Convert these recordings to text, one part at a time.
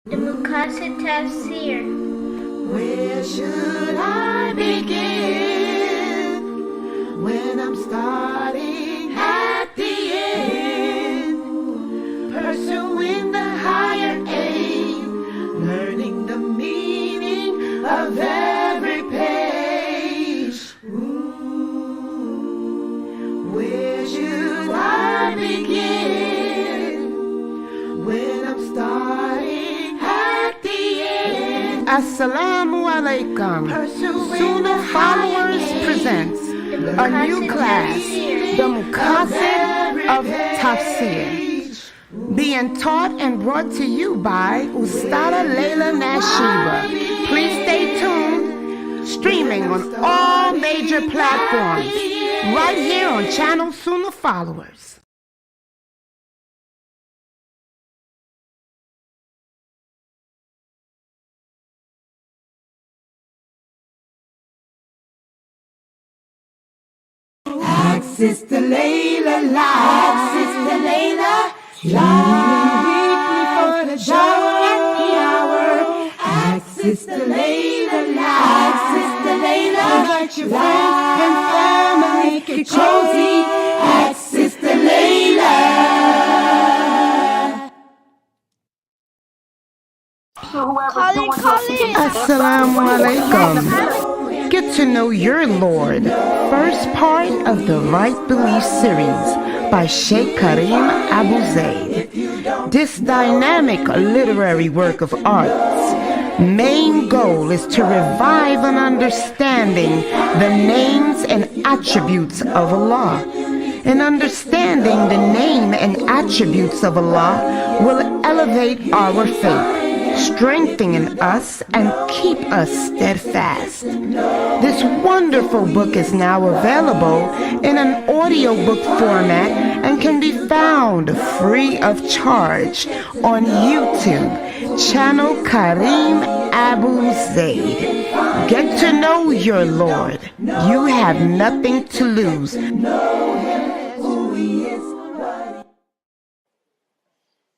The Muqasid Tafsir. Where should I begin when I'm starting at the end? Pursuing the higher aim, learning the meaning of every page. Where should I begin when I'm starting at the end? Assalamu alaikum. Sunnahfollowers presents a new class, the Muqasid of Tafsir, being taught and brought to you by Ustada lailanasheeba. Please stay tuned, streaming on all major platforms, right here on channel Sunnahfollowers. Sister Layla live, Sister Layla live weekly for the show at the hour. Ask Sister Layla live, Sister Layla. Invite your friends and family, get cozy. Ask Sister Layla. Assalamu alaikum. Get to know your Lord. First part of the Right Belief series by Sheikh Karim Abu Zaid. This dynamic literary work of art's main goal is to revive an understanding the names and attributes of Allah. In understanding the name and attributes of Allah will elevate our faith, strengthen us and keep us steadfast. This wonderful book is now available in an audiobook format and can be found free of charge on YouTube, channel Karim Abu Zaid. Get to know your Lord. You have nothing to lose.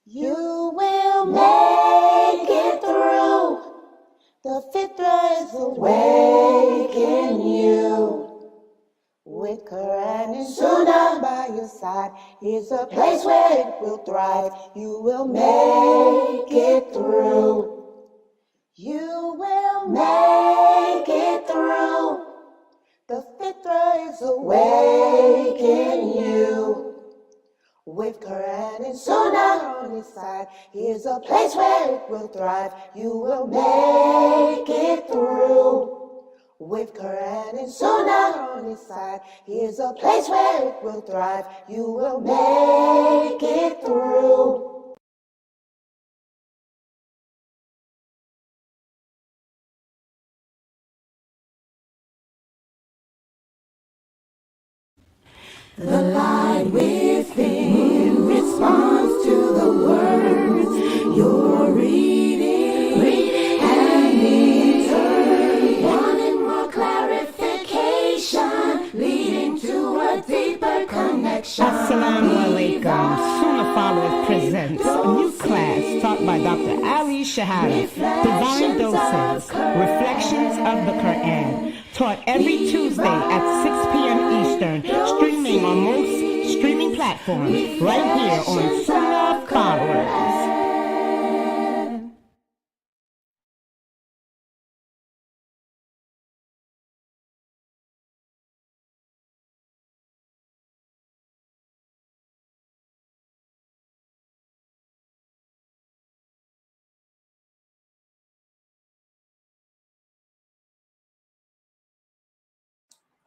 You will make it through. The fitra is awake in you. With Quran and Sunnah by your side, here's a place where it will thrive. You will make it through. You will make it through. The fitra is awake in you. With Quran and Sunnah on his side, here's a place where it will thrive. You will make it through. With Quran and Sunnah on his side, here's a place where it will thrive. You will make it through. The light within responds to the words you're reading and in turn wanting more clarification, leading to a deeper connection. Assalamu alaikum. Sunnahfollowers presents a new class taught by Dr. Ali Shahada, Divine Doses, Reflections of the Quran, taught every Tuesday at 6 p.m. Eastern, streaming on most streaming platforms, right here on Sunnahfollowers.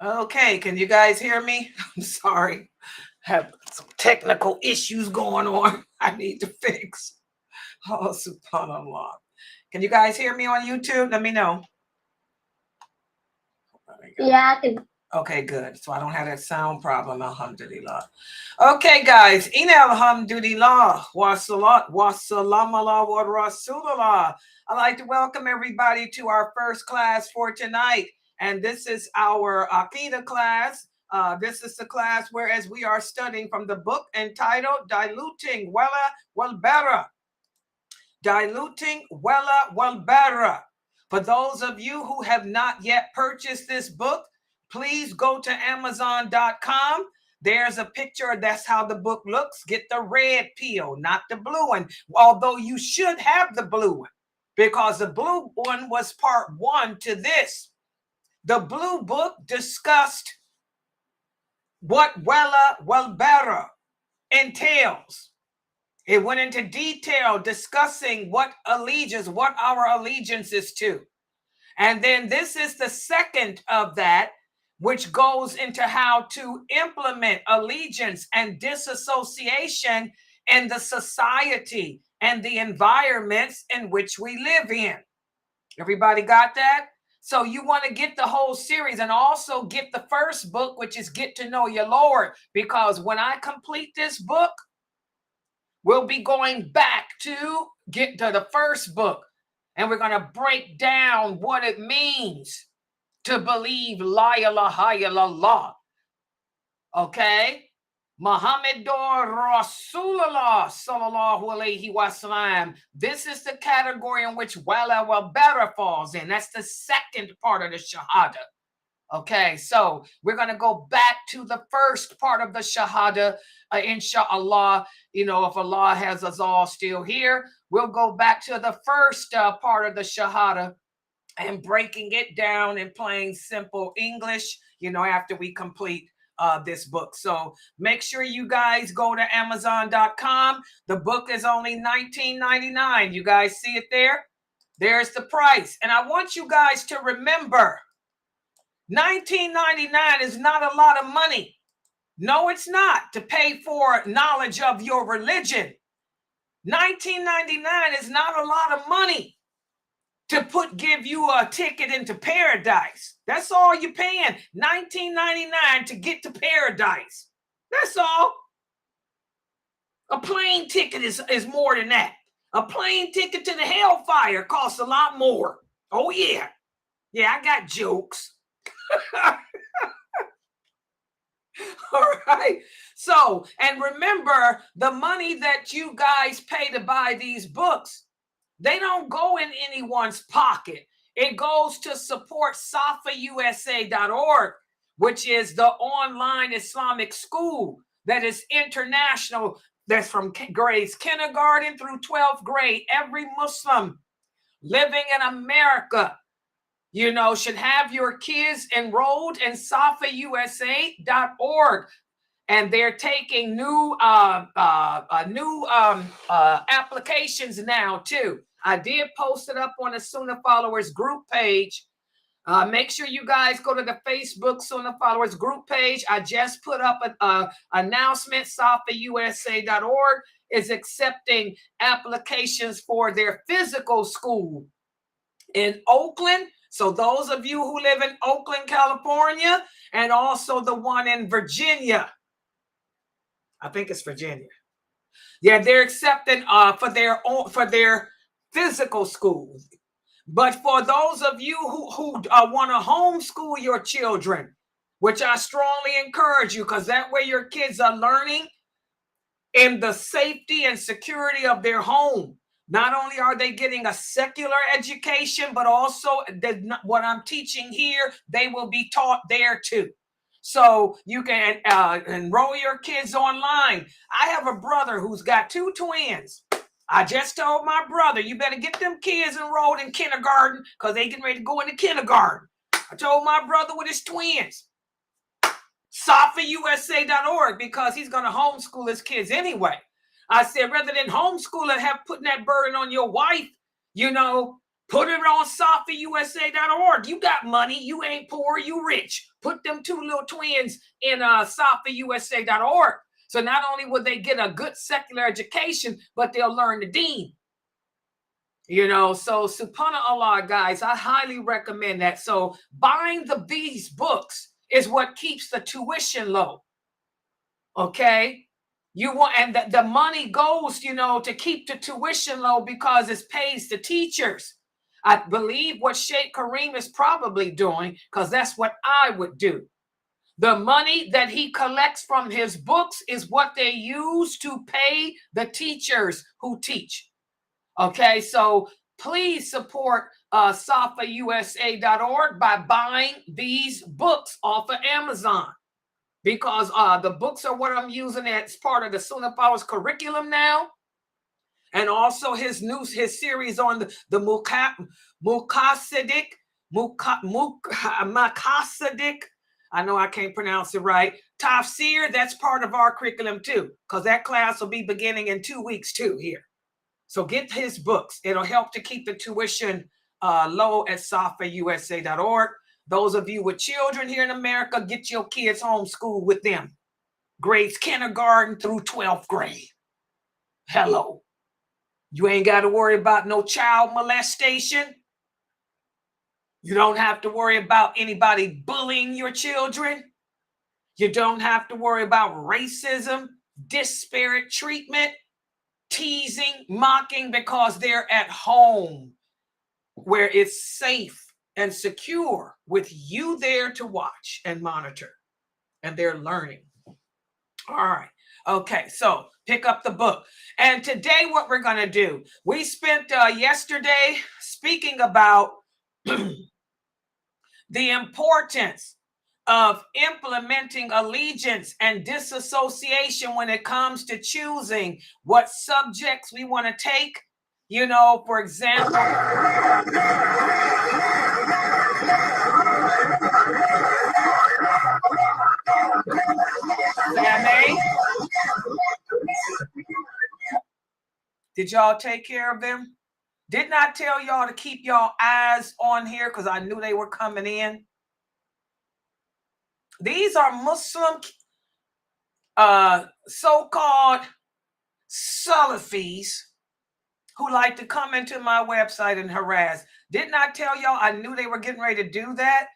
Okay, can you guys hear me? I'm sorry. Have some technical issues going on I need to fix. Oh, subhanAllah. Can you guys hear me on YouTube? Let me know. Yeah, I can. Okay, good. So I don't have that sound problem, alhamdulillah. Okay, guys. Inna alhamdulillah wa salat wa salam ala wa rasulullah. I'd like to welcome everybody to our first class for tonight. And this is our Aqidah class. This is the class whereas we are studying from the book entitled Diluting Wala wal Bara Diluting wal bara. For those of you who have not yet purchased this book, please go to Amazon.com. There's a picture. That's how the book looks. Get the red peel, not the blue one. Although you should have the blue one, because the blue one was part 1 to this. The blue book discussed what wal bara entails. It went into detail discussing what our allegiance is to. And then this is the second of that, which goes into how to implement allegiance and disassociation in the society and the environments in which we live in. Everybody got that? So you want to get the whole series and also get the first book, which is Get to Know Your Lord, because when I complete this book, we'll be going back to get to the first book, and we're going to break down what it means to believe la ilaha illallah. Okay? Muhammadur Rasulullah sallallahu alaihi wasallam. This is the category in which wal bara falls in. That's the second part of the Shahada. Okay, so we're going to go back to the first part of the Shahada, inshallah. You know, if Allah has us all still here, we'll go back to the first part of the Shahada and breaking it down in plain, simple English, you know, after we complete this book. So make sure you guys go to Amazon.com. The book is only $19.99. You guys see it there? There's the price. And I want you guys to remember, $19.99 is not a lot of money. No, it's not, to pay for knowledge of your religion. $19.99 is not a lot of money to give you a ticket into paradise. That's all you're paying, $19.99 to get to paradise. That's all. A plane ticket is more than that. A plane ticket to the hellfire costs a lot more. Oh, yeah. Yeah, I got jokes. All right. So, and remember, the money that you guys pay to buy these books, they don't go in anyone's pocket. It goes to support SunnahfollowersShop, which is the online Islamic school that is international. That's from grades kindergarten through 12th grade. Every Muslim living in America, you know, should have your kids enrolled in SunnahfollowersShop, and they're taking new applications now too. I did post it up on the Sunnah Followers group page. Make sure you guys go to the Facebook Sunnah Followers group page. I just put up an announcement. SunnahfollowersShop is accepting applications for their physical school in Oakland. So those of you who live in Oakland, California, and also the one in Virginia, I think it's Virginia. Yeah, they're accepting for their physical schools. But for those of you who want to homeschool your children, which I strongly encourage you, because that way your kids are learning in the safety and security of their home. Not only are they getting a secular education, but also what I'm teaching here, they will be taught there too. So you can enroll your kids online. I have a brother who's got 2 twins. I just told my brother, you better get them kids enrolled in kindergarten because they getting ready to go into kindergarten. I told my brother with his twins, SunnahfollowersShop, because he's going to homeschool his kids anyway. I said, rather than homeschool and putting that burden on your wife, you know, put it on SunnahfollowersShop. You got money. You ain't poor. You rich. Put them 2 little twins in SunnahfollowersShop. So not only will they get a good secular education, but they'll learn the deen. You know, so subhanAllah, guys, I highly recommend that. So buying these books is what keeps the tuition low. Okay? You want, and the money goes, you know, to keep the tuition low because it pays the teachers. I believe what Sheikh Kareem is probably doing, because that's what I would do. The money that he collects from his books is what they use to pay the teachers who teach. Okay, so please support SunnahfollowersShop by buying these books off of Amazon, because the books are what I'm using as part of the Sunnahfollowers curriculum now, and also his series on the Muqassidic. I know I can't pronounce it right. Tafsir, that's part of our curriculum too, because that class will be beginning in 2 weeks too here. So get his books. It'll help to keep the tuition low at SunnahfollowersShop. Those of you with children here in America, get your kids homeschooled with them. Grades kindergarten through 12th grade. Hello. You ain't got to worry about no child molestation. You don't have to worry about anybody bullying your children. You don't have to worry about racism, disparate treatment, teasing, mocking, because they're at home where it's safe and secure with you there to watch and monitor, and they're learning. All right. Okay, so pick up the book. And today what we're going to do, we spent yesterday speaking about the importance of implementing allegiance and disassociation when it comes to choosing what subjects we want to take. You know, for example, did y'all take care of them? Didn't I tell y'all to keep y'all eyes on here because I knew they were coming in? These are Muslim so-called Salafis who like to come into my website and harass. Didn't I tell y'all I knew they were getting ready to do that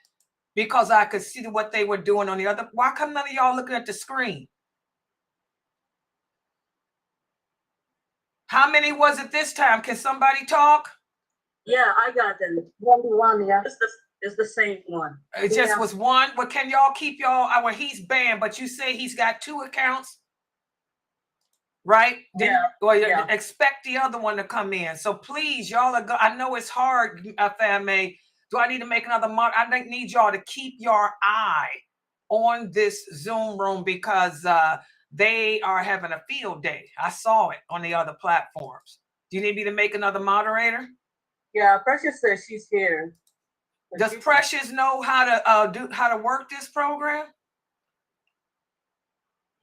because I could see what they were doing on the other? Why come none of y'all looking at the screen? How many was it this time? Can somebody talk? Yeah, I got them. 1-1, yeah. It's the same one. It just was one. Well, can y'all keep y'all? Well, he's banned, but you say he's got 2 accounts, right? Yeah. Well, expect the other one to come in. So please, y'all are. I know it's hard, FMA. Do I need to make another mod? I need y'all to keep your eye on this Zoom room because they are having a field day. I saw it on the other platforms. Do you need me to make another moderator? Yeah, Precious says she's here. Does Precious know how to work this program?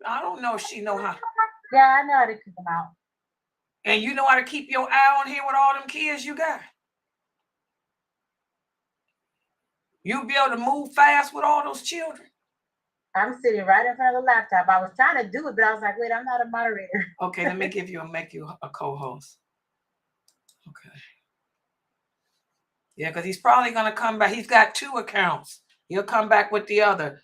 I don't know if she know how. Yeah, I know how to keep them out. And you know how to keep your eye on here with all them kids you got? You'll be able to move fast with all those children? I'm sitting right in front of the laptop. I was trying to do it, but I was like, wait, I'm not a moderator. Okay, let me make you a co-host. Okay. Yeah, because he's probably going to come back. He's got 2 accounts. He'll come back with the other.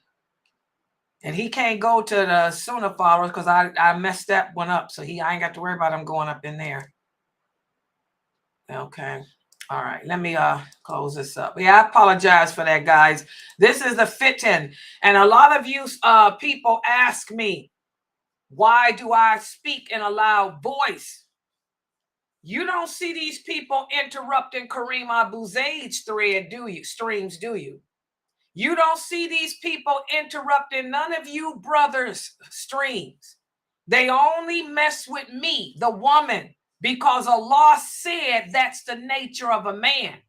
And he can't go to the Sunnahfollowers because I messed that one up. So I ain't got to worry about him going up in there. Okay. All right. Let me close this up. Yeah, I apologize for that, guys. This is the fit-in. And a lot of you people ask me, why do I speak in a loud voice? You don't see these people interrupting Kareem Abu Zaid's thread, do you? Streams, do you? You don't see these people interrupting none of you brothers' streams. They only mess with me, the woman, because Allah said that's the nature of a man.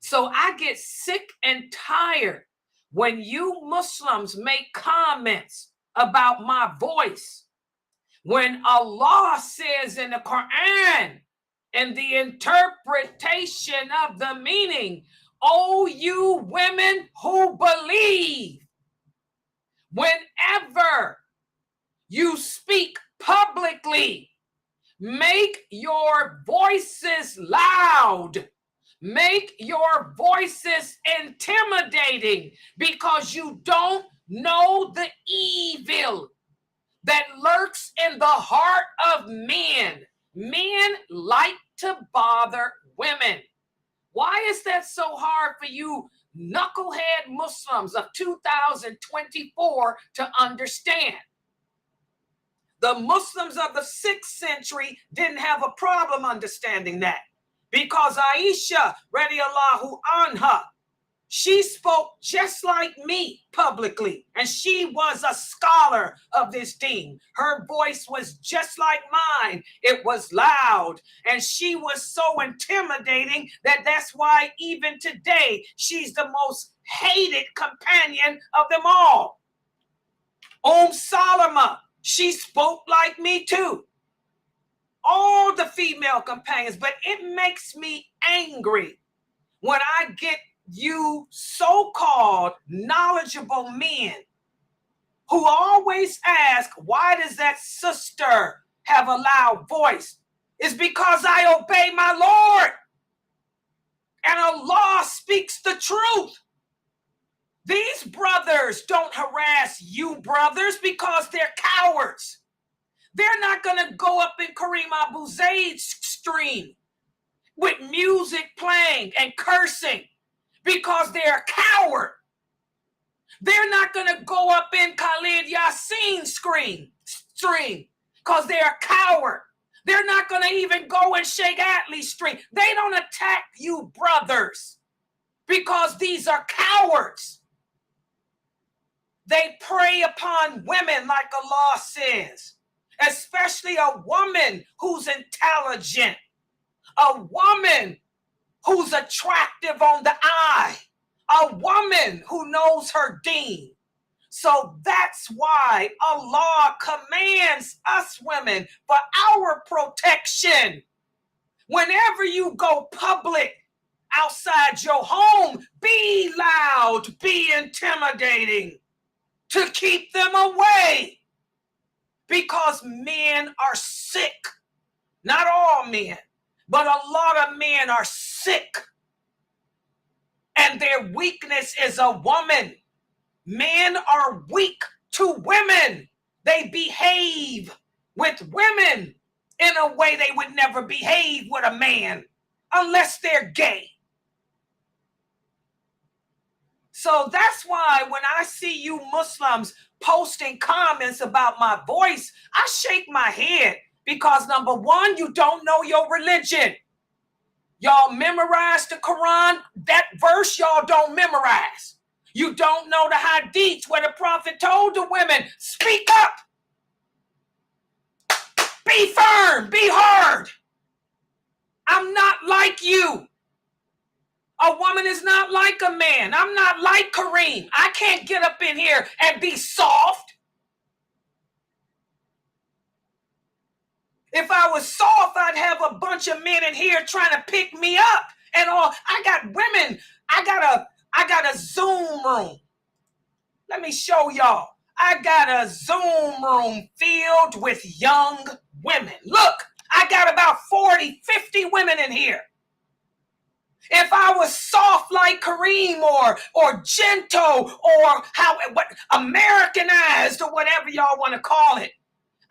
So I get sick and tired when you Muslims make comments about my voice. When Allah says in the Quran, and the interpretation of the meaning, oh, you women who believe, whenever you speak publicly, make your voices loud, make your voices intimidating, because you don't know the evil that lurks in the heart of men. Men like to bother women. Why is that so hard for you knucklehead Muslims of 2024 to understand? The Muslims of the 6th century didn't have a problem understanding that, because Aisha, radiallahu anha, she spoke just like me publicly, and she was a scholar of this deen. Her voice was just like mine. It was loud, and she was so intimidating that that's why even today she's the most hated companion of them all. Salama, she spoke like me too. All the female companions, but it makes me angry when I get you so-called knowledgeable men who always ask, why does that sister have a loud voice? It's because I obey my Lord, and Allah speaks the truth. These brothers don't harass you brothers because they're cowards. They're not going to go up in Kareem Abu Zaid's stream with music playing and cursing because they're a coward. They're not going to go up in Khalid Yassin's stream because they're a coward. They're not going to even go in Sheikh Atli's stream. They don't attack you brothers because these are cowards. They prey upon women like Allah says, especially a woman who's intelligent, a woman who's attractive on the eye, a woman who knows her deen. So that's why Allah commands us women for our protection. Whenever you go public outside your home, be loud, be intimidating to keep them away, because men are sick. Not all men, but a lot of men are sick, and their weakness is a woman. Men are weak to women. They behave with women in a way they would never behave with a man unless they're gay. So that's why when I see you Muslims posting comments about my voice, I shake my head, because number one, you don't know your religion. Y'all memorize the Quran. That verse y'all don't memorize. You don't know the hadiths where the Prophet told the women, speak up, be firm, be hard. I'm not like you. A woman is not like a man. I'm not like Kareem. I can't get up in here and be soft. If I was soft, I'd have a bunch of men in here trying to pick me up and all. I got women. I got a Zoom room. Let me show y'all. I got a Zoom room filled with young women. Look, I got about 40, 50 women in here. If I was soft like Kareem or gentle or Americanized or whatever y'all want to call it,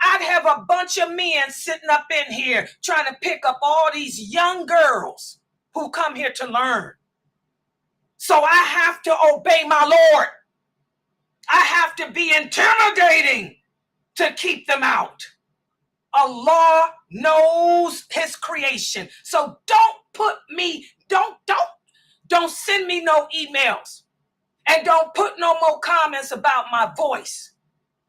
I'd have a bunch of men sitting up in here trying to pick up all these young girls who come here to learn. So I have to obey my Lord. I have to be intimidating to keep them out. Allah knows his creation. So don't send me no emails, and don't put no more comments about my voice.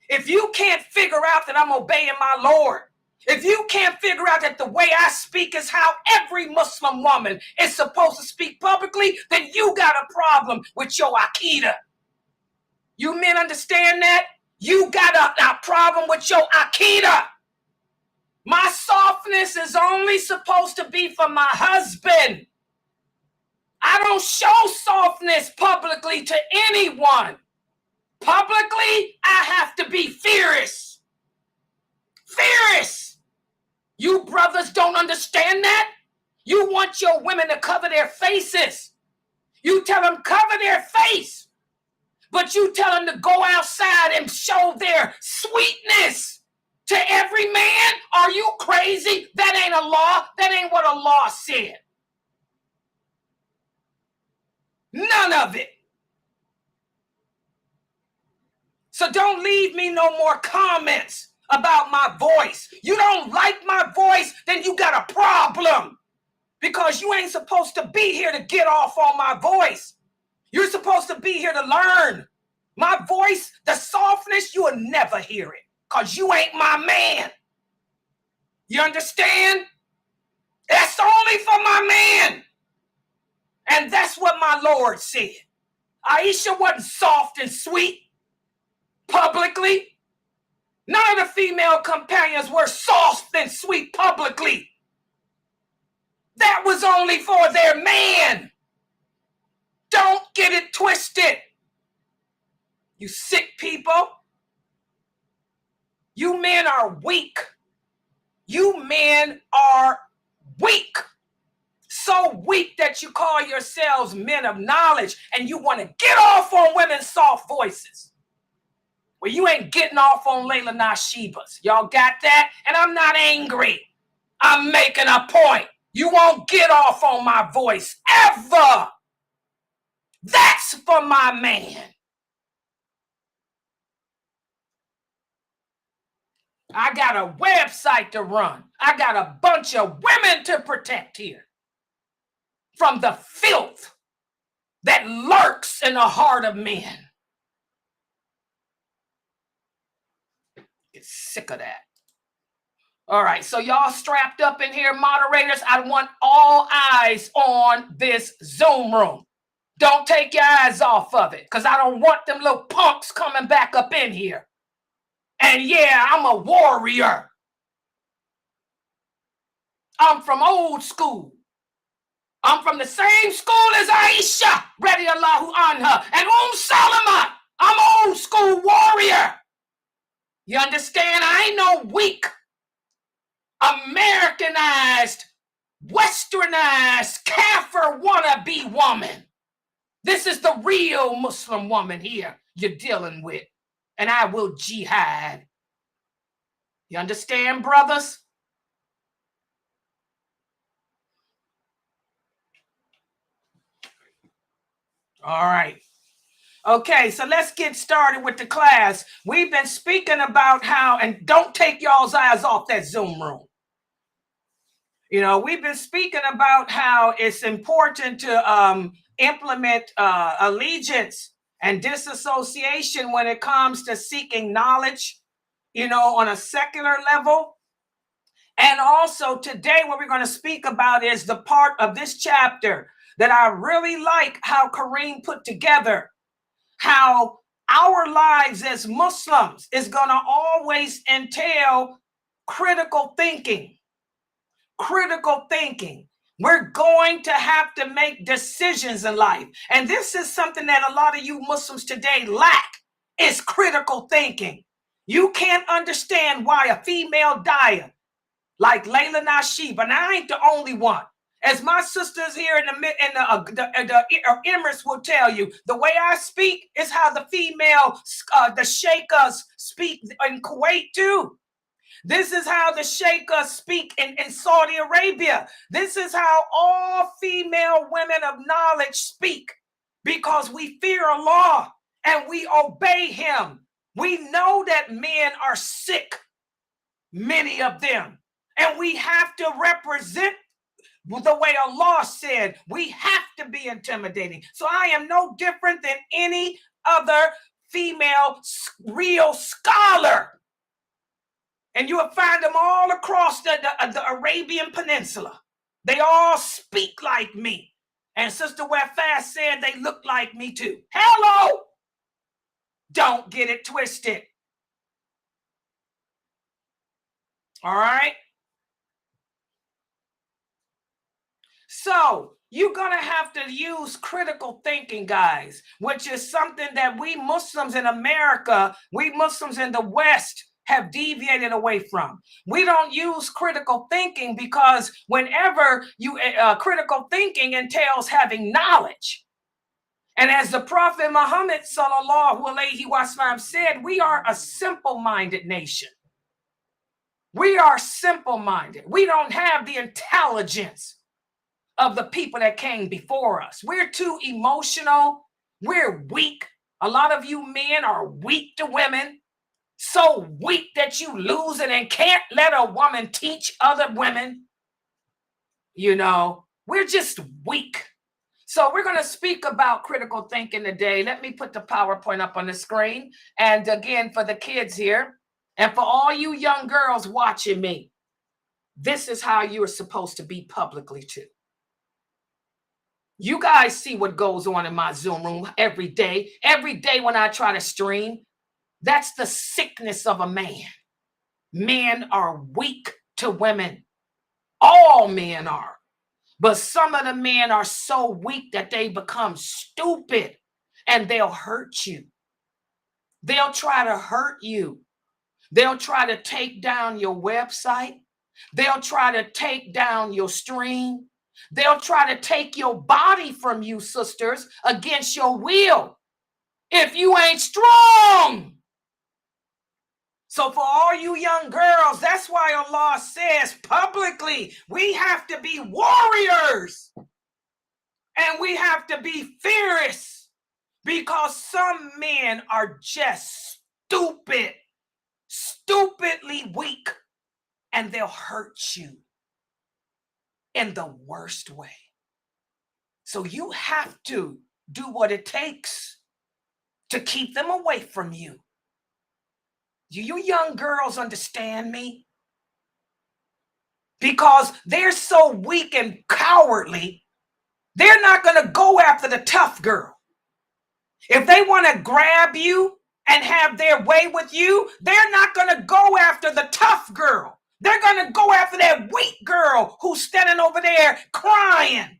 If you can't figure out that I'm obeying my Lord, if you can't figure out that the way I speak is how every Muslim woman is supposed to speak publicly, then you got a problem with your Aqidah. You men understand that? You got a problem with your Aqidah. My softness is only supposed to be for my husband. I don't show softness publicly to anyone. Publicly, I have to be fierce. Fierce. You brothers don't understand that? You want your women to cover their faces. You tell them cover their face, but you tell them to go outside and show their sweetness to every man? Are you crazy? That ain't a law. That ain't what Allah said. None of it. So don't leave me no more comments about my voice. You don't like my voice, then you got a problem, because you ain't supposed to be here to get off on my voice. You're supposed to be here to learn. My voice, the softness, you will never hear it, because you ain't my man. You understand? That's only for my man. And that's what my Lord said. Aisha wasn't soft and sweet publicly. None of the female companions were soft and sweet publicly. That was only for their man. Don't get it twisted. You sick people. You men are weak. You men are weak. So weak that you call yourselves men of knowledge, and you want to get off on women's soft voices. Well, you ain't getting off on lailanasheebas. Y'all got that? And I'm not angry. I'm making a point. You won't get off on my voice ever. That's for my man. I got a website to run. I got a bunch of women to protect here from the filth that lurks in the heart of men. Get sick of that. All right, so y'all strapped up in here, moderators. I want all eyes on this Zoom room. Don't take your eyes off of it, because I don't want them little punks coming back up in here. And yeah, I'm a warrior. I'm from old school. I'm from the same school as Aisha, radiallahu anha, and Salama. I'm old school warrior. You understand? I ain't no weak, Americanized, westernized, kafir wannabe woman. This is the real Muslim woman here you're dealing with. And I will jihad. You understand, brothers? All right. Okay, so let's get started with the class. We've been speaking about how, and don't take y'all's eyes off that Zoom room. You know, we've been speaking about how it's important to implement allegiance and disassociation when it comes to seeking knowledge, you know, on a secular level. And also today, what we're going to speak about is the part of this chapter that I really like how Kareem put together, how our lives as Muslims is going to always entail critical thinking. Critical thinking. We're going to have to make decisions in life. And this is something that a lot of you Muslims today lack, is critical thinking. You can't understand why a female dyer like lailanasheeba, and I ain't the only one. As my sisters here in the Emirates will tell you, the way I speak is how the female, the sheikhs speak in Kuwait too. This is how the sheikhs speak in Saudi Arabia. This is how all female women of knowledge speak, because we fear Allah and we obey him. We know that men are sick, many of them, and we have to represent the way Allah said. We have to be intimidating. So I am no different than any other female real scholar. And you will find them all across the Arabian Peninsula. They all speak like me. And Sister Wefas said they look like me too. Hello! Don't get it twisted. All right? So you're going to have to use critical thinking, guys, which is something that we Muslims in America, we Muslims in the West have deviated away from. We don't use critical thinking because whenever you critical thinking entails having knowledge. And as the Prophet Muhammad sallallahu alaihi wasallam said, we are a simple-minded nation. We are simple-minded. We don't have the intelligence of the people that came before us. We're too emotional. We're weak. A lot of you men are weak to women. So weak that you lose it and can't let a woman teach other women. You know, we're just weak. So we're going to speak about critical thinking today. Let me put the PowerPoint up on the screen. And again, for the kids here, and for all you young girls watching me, this is how you're supposed to be publicly too. You guys see what goes on in my Zoom room every day. Every day when I try to stream, that's the sickness of a man. Men are weak to women. All men are. But some of the men are so weak that they become stupid and they'll hurt you. They'll try to hurt you. They'll try to take down your website. They'll try to take down your stream. They'll try to take your body from you, sisters, against your will if you ain't strong. So for all you young girls, that's why Allah says publicly, we have to be warriors and we have to be fierce, because some men are just stupid, stupidly weak, and they'll hurt you in the worst way. So you have to do what it takes to keep them away from you. Do you young girls understand me? Because they're so weak and cowardly, they're not going to go after the tough girl. If they want to grab you and have their way with you, they're not going to go after the tough girl. They're going to go after that weak girl who's standing over there crying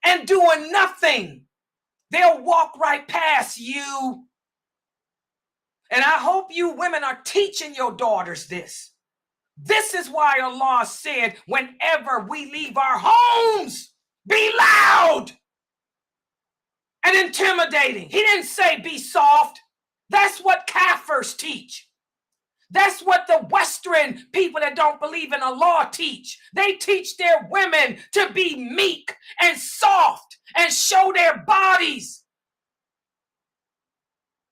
and doing nothing. They'll walk right past you. And I hope you women are teaching your daughters this. This is why Allah said, whenever we leave our homes, be loud and intimidating. He didn't say be soft. That's what kafirs teach. That's what the Western people that don't believe in Allah teach. They teach their women to be meek and soft and show their bodies,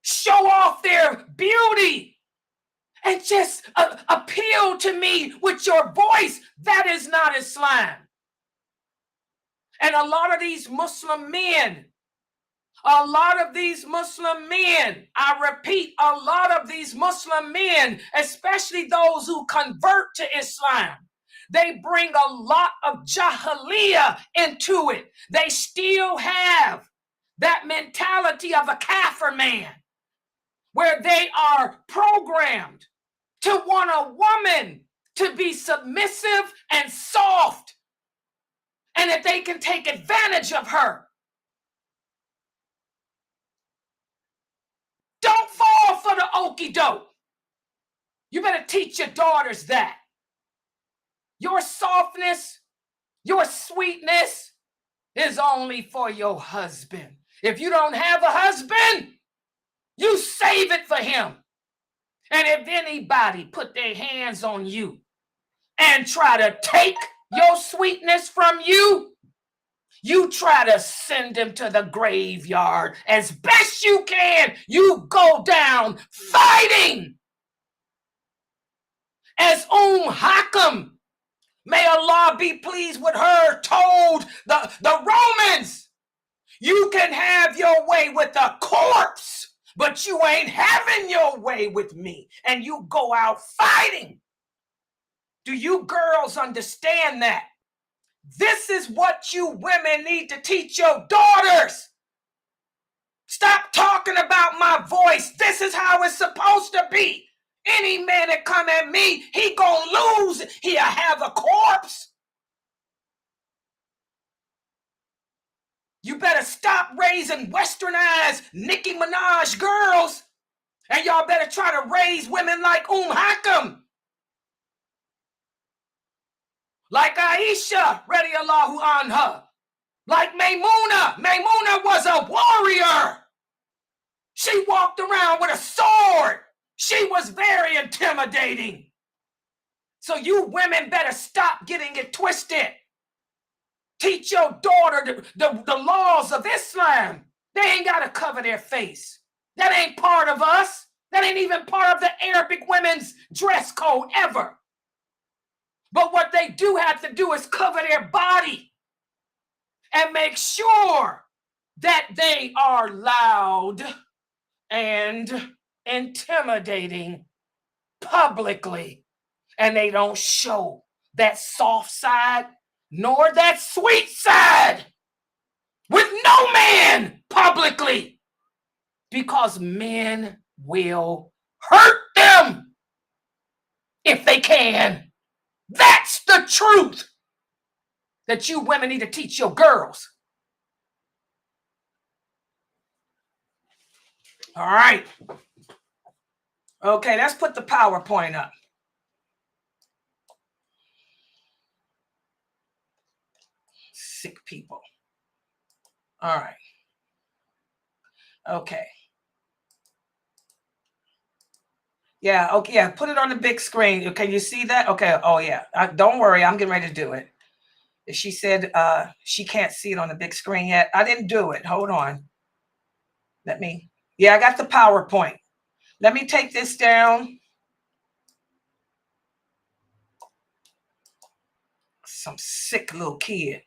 show off their beauty, and just appeal to me with your voice. That is not Islam. And a lot of these Muslim men, I repeat, a lot of these Muslim men, especially those who convert to Islam, they bring a lot of jahiliyyah into it. They still have that mentality of a kafir man, where they are programmed to want a woman to be submissive and soft, and that they can take advantage of her. Don't fall for the okie doke. You better teach your daughters that. Your softness, your sweetness is only for your husband. If you don't have a husband, you save it for him. And if anybody put their hands on you and try to take your sweetness from you, you try to send him to the graveyard as best you can. You go down fighting. As Hakam, may Allah be pleased with her, told the Romans, you can have your way with a corpse, but you ain't having your way with me. And you go out fighting. Do you girls understand that? This is what you women need to teach your daughters. Stop talking about my voice. This is how it's supposed to be. Any man that come at me, he gonna lose. He'll have a corpse. You better stop raising westernized Nicki Minaj girls, and y'all better try to raise women like Hakam, like Aisha, radiallahu anha, like Maymuna. Maymuna was a warrior. She walked around with a sword. She was very intimidating. So you women better stop getting it twisted. Teach your daughter the laws of Islam. They ain't got to cover their face. That ain't part of us. That ain't even part of the Arabic women's dress code ever. But what they do have to do is cover their body and make sure that they are loud and intimidating publicly. And they don't show that soft side nor that sweet side with no man publicly, because men will hurt them if they can. That's the truth that you women need to teach your girls. All right. Okay, let's put the PowerPoint up. Sick people. All right. Okay. Yeah, okay, yeah, put it on the big screen. Can you see that? Okay, oh yeah. Don't worry, I'm getting ready to do it. She said she can't see it on the big screen yet. I didn't do it. Hold on. Yeah, I got the PowerPoint. Let me take this down. Some sick little kid.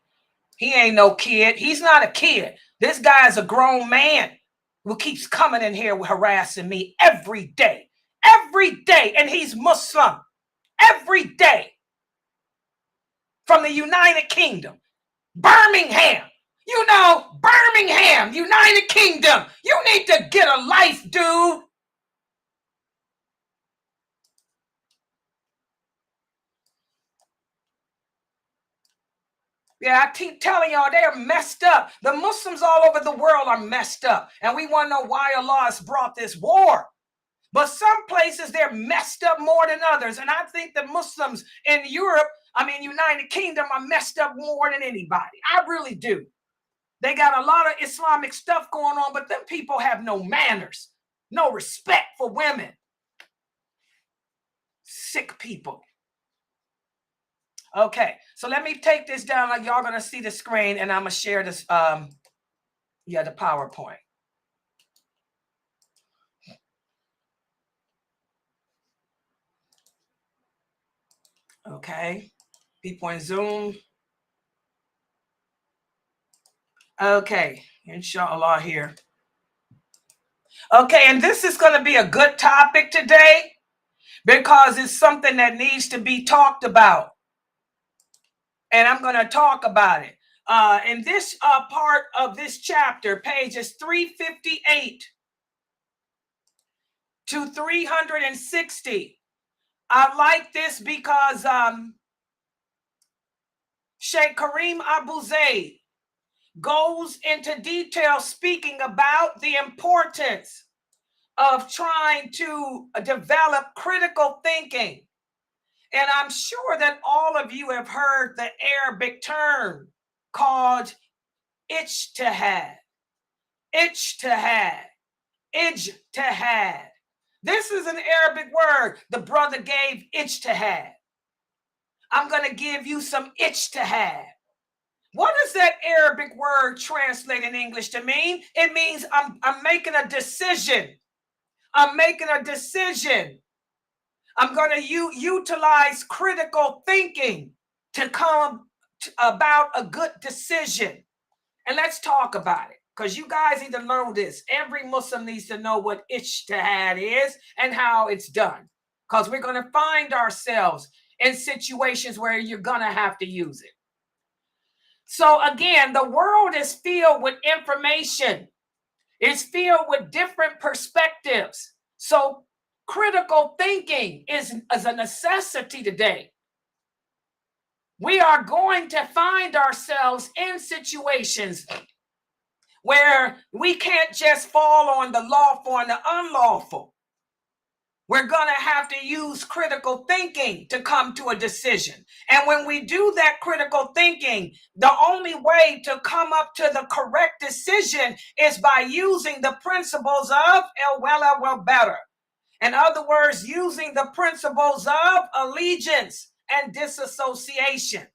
He ain't no kid. He's not a kid. This guy is a grown man who keeps coming in here harassing me every day. Every day. And he's Muslim. Every day. From the United Kingdom. Birmingham. You know, Birmingham, United Kingdom. You need to get a life, dude. Yeah, I keep telling y'all, they're messed up. The Muslims all over the world are messed up. And we want to know why Allah has brought this war. But some places, they're messed up more than others. And I think the Muslims in Europe, United Kingdom, are messed up more than anybody. I really do. They got a lot of Islamic stuff going on, but them people have no manners, no respect for women. Sick people. Okay, so let me take this down. Like y'all gonna see the screen, and I'm gonna share this. The PowerPoint. Okay, people in Zoom. Okay, inshallah here. Okay, and this is going to be a good topic today because it's something that needs to be talked about. And I'm going to talk about it. In this part of this chapter, pages 358 to 360. I like this because Sheikh Karim Abu Zaid goes into detail speaking about the importance of trying to develop critical thinking. And I'm sure that all of you have heard the Arabic term called Ijtihad. Ijtihad. Ijtihad. This is an Arabic word. The brother gave Ijtihad. I'm going to give you some Ijtihad. What does that Arabic word translate in English to mean? It means I'm making a decision. I'm making a decision. I'm going to utilize critical thinking to come about a good decision. And let's talk about it, because you guys need to learn this. Every Muslim needs to know what ijtihad is and how it's done, because we're going to find ourselves in situations where you're going to have to use it. So again, the world is filled with information. It's filled with different perspectives. So critical thinking is a necessity today. We are going to find ourselves in situations where we can't just fall on the lawful and the unlawful. We're going to have to use critical thinking to come to a decision. And when we do that critical thinking, the only way to come up to the correct decision is by using the principles of el-wala wal-bara. In other words, using the principles of allegiance and disassociation.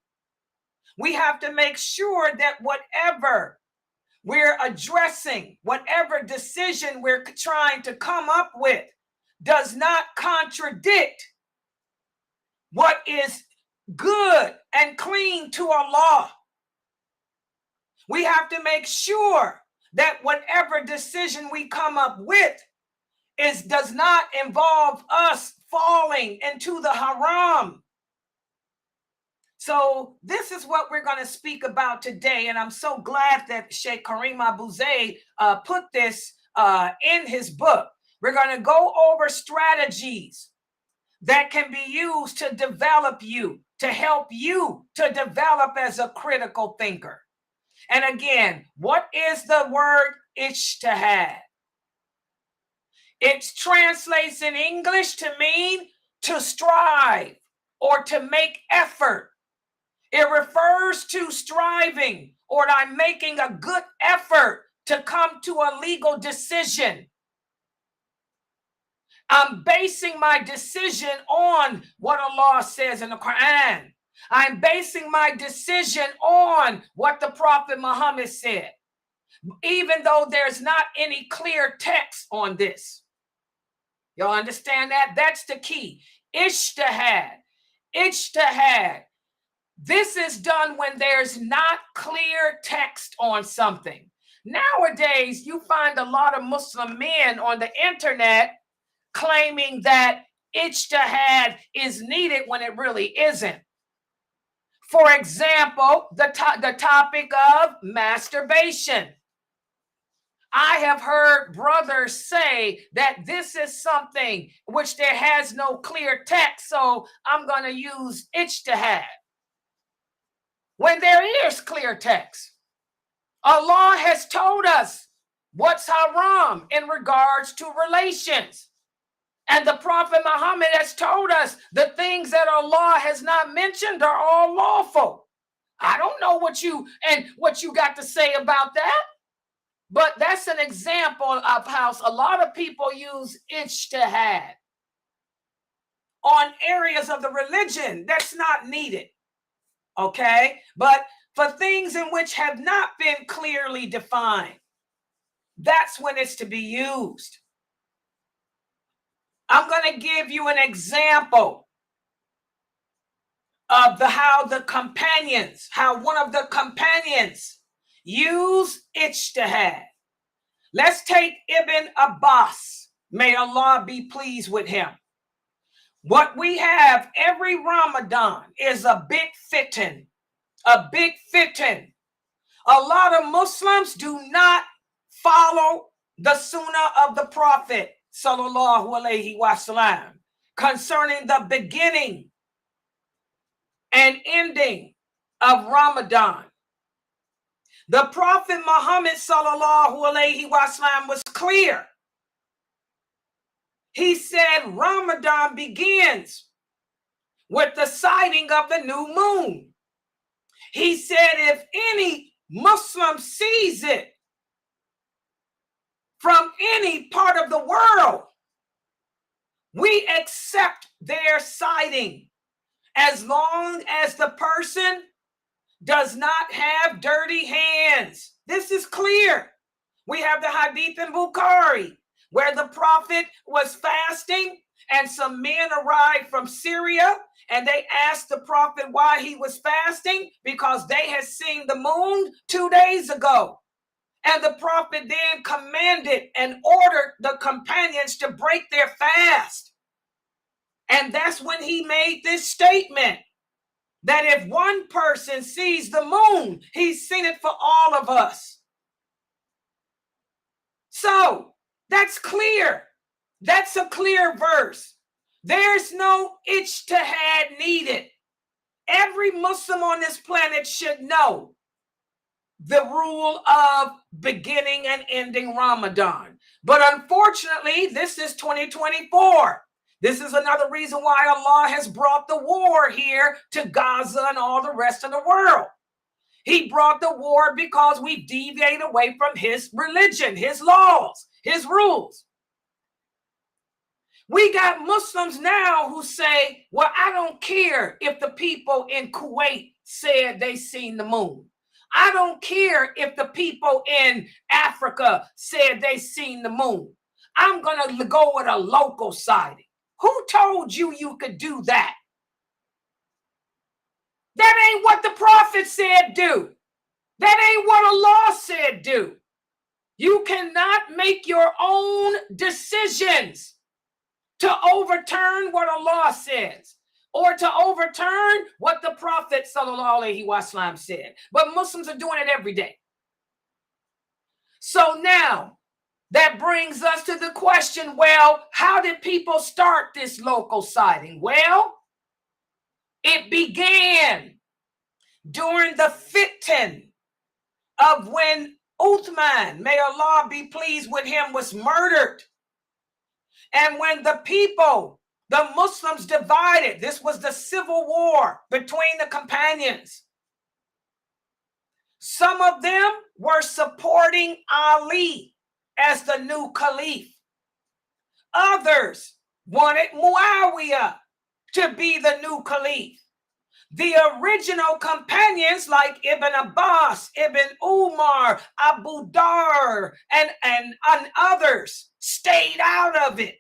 We have to make sure that whatever we're addressing, whatever decision we're trying to come up with, does not contradict what is good and clean to Allah. We have to make sure that whatever decision we come up with does not involve us falling into the haram. So this is what we're going to speak about today. And I'm so glad that Sheikh Karim Abu Zaid put this in his book. We're going to go over strategies that can be used to develop you, to help you to develop as a critical thinker. And again, what is the word ijtihad? It translates in English to mean to strive or to make effort. It refers to striving, or I'm making a good effort to come to a legal decision. I'm basing my decision on what Allah says in the Quran. I'm basing my decision on what the Prophet Muhammad said, even though there's not any clear text on this. Y'all understand that? That's the key. Ijtihad. Ijtihad. This is done when there's not clear text on something. Nowadays, you find a lot of Muslim men on the internet claiming that ijtihad is needed when it really isn't. For example, the topic of masturbation. I have heard brothers say that this is something which there has no clear text, so I'm going to use ijtihad. When there is clear text, Allah has told us what's haram in regards to relations. And the Prophet Muhammad has told us the things that Allah has not mentioned are all lawful. I don't know what you got to say about that, but that's an example of how a lot of people use ijtihad on areas of the religion that's not needed. Okay, but for things in which have not been clearly defined, that's when it's to be used. I'm going to give you an example of how one of the companions use ijtihad. Let's take Ibn Abbas. May Allah be pleased with him. What we have every Ramadan is a big fitting. A big fitting. A lot of Muslims do not follow the sunnah of the Prophet sallallahu alaihi wasallam concerning the beginning and ending of Ramadan. The Prophet Muhammad sallallahu alaihi wasallam was clear. He said Ramadan begins with the sighting of the new moon. He said if any Muslim sees it from any part of the world, we accept their sighting as long as the person does not have dirty hands. This is clear. We have the hadith in Bukhari where the Prophet was fasting and some men arrived from Syria and they asked the Prophet why he was fasting because they had seen the moon 2 days ago. And the Prophet then commanded and ordered the companions to break their fast. And that's when he made this statement that if one person sees the moon, he's seen it for all of us. So that's clear. That's a clear verse. There's no ijtihad needed. Every Muslim on this planet should know the rule of beginning and ending Ramadan. But unfortunately, this is 2024. This is another reason why Allah has brought the war here to Gaza and all the rest of the world. He brought the war because we deviate away from his religion, his laws, his rules. We got Muslims now who say, well, I don't care if the people in Kuwait said they seen the moon. I don't care if the people in Africa said they seen the moon. I'm going to go with a local siding. Who told you you could do that? That ain't what the prophet said do. That ain't what Allah said do. You cannot make your own decisions to overturn what Allah says or to overturn what the Prophet sallallahu alaihi wasallam said. But Muslims are doing it every day. So now that brings us to the question, well, how did people start this local siding? Well, it began during the fitan of when Uthman, may Allah be pleased with him, was murdered. And when the people, the Muslims divided, this was the civil war between the companions. Some of them were supporting Ali as the new caliph. Others wanted Muawiyah to be the new caliph. The original companions like Ibn Abbas, Ibn Umar, Abu Dar, and others stayed out of it.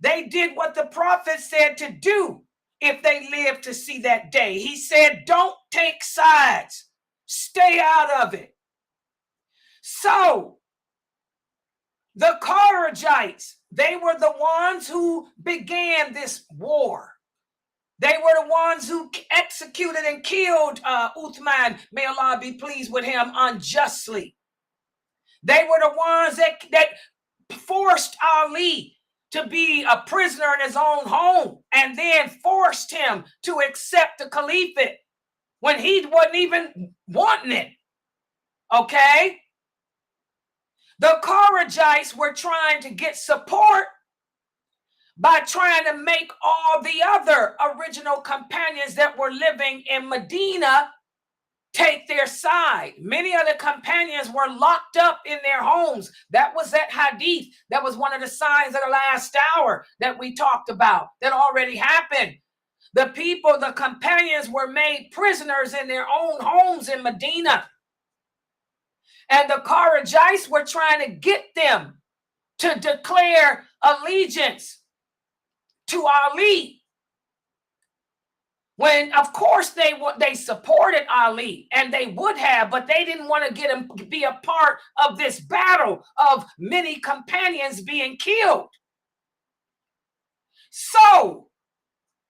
They did what the Prophet said to do if they lived to see that day. He said, don't take sides. Stay out of it. So the Kharijites, they were the ones who began this war. They were the ones who executed and killed Uthman, may Allah be pleased with him, unjustly. They were the ones that forced Ali to be a prisoner in his own home and then forced him to accept the caliphate when he wasn't even wanting it. Okay? The Kharijites were trying to get support by trying to make all the other original companions that were living in Medina take their side. Many of the companions were locked up in their homes. That was that hadith. That was one of the signs of the last hour that we talked about that already happened. The people, the companions were made prisoners in their own homes in Medina. And the Kharijites were trying to get them to declare allegiance to Ali, when of course they supported Ali, and they would have, but they didn't want to get him to be a part of this battle of many companions being killed. So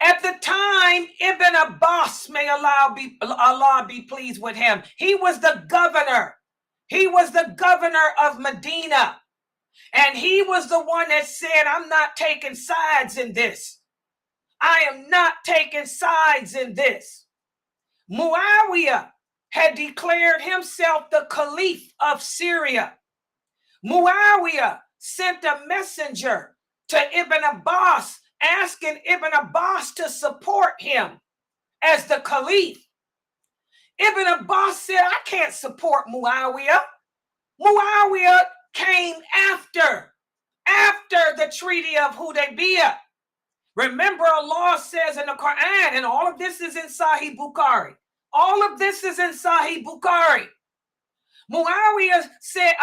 at the time, Ibn Abbas, may Allah be pleased with him, he was the governor. He was the governor of Medina. And he was the one that said, I'm not taking sides in this. I am not taking sides in this. Muawiyah had declared himself the caliph of Syria. Muawiyah sent a messenger to Ibn Abbas asking Ibn Abbas to support him as the caliph. Ibn Abbas said, I can't support Muawiyah. Muawiyah came after the Treaty of Hudaybiyah. Remember, Allah says in the Quran, and all of this is in Sahih Bukhari. All of this is in Sahih Bukhari. Muawiyah said,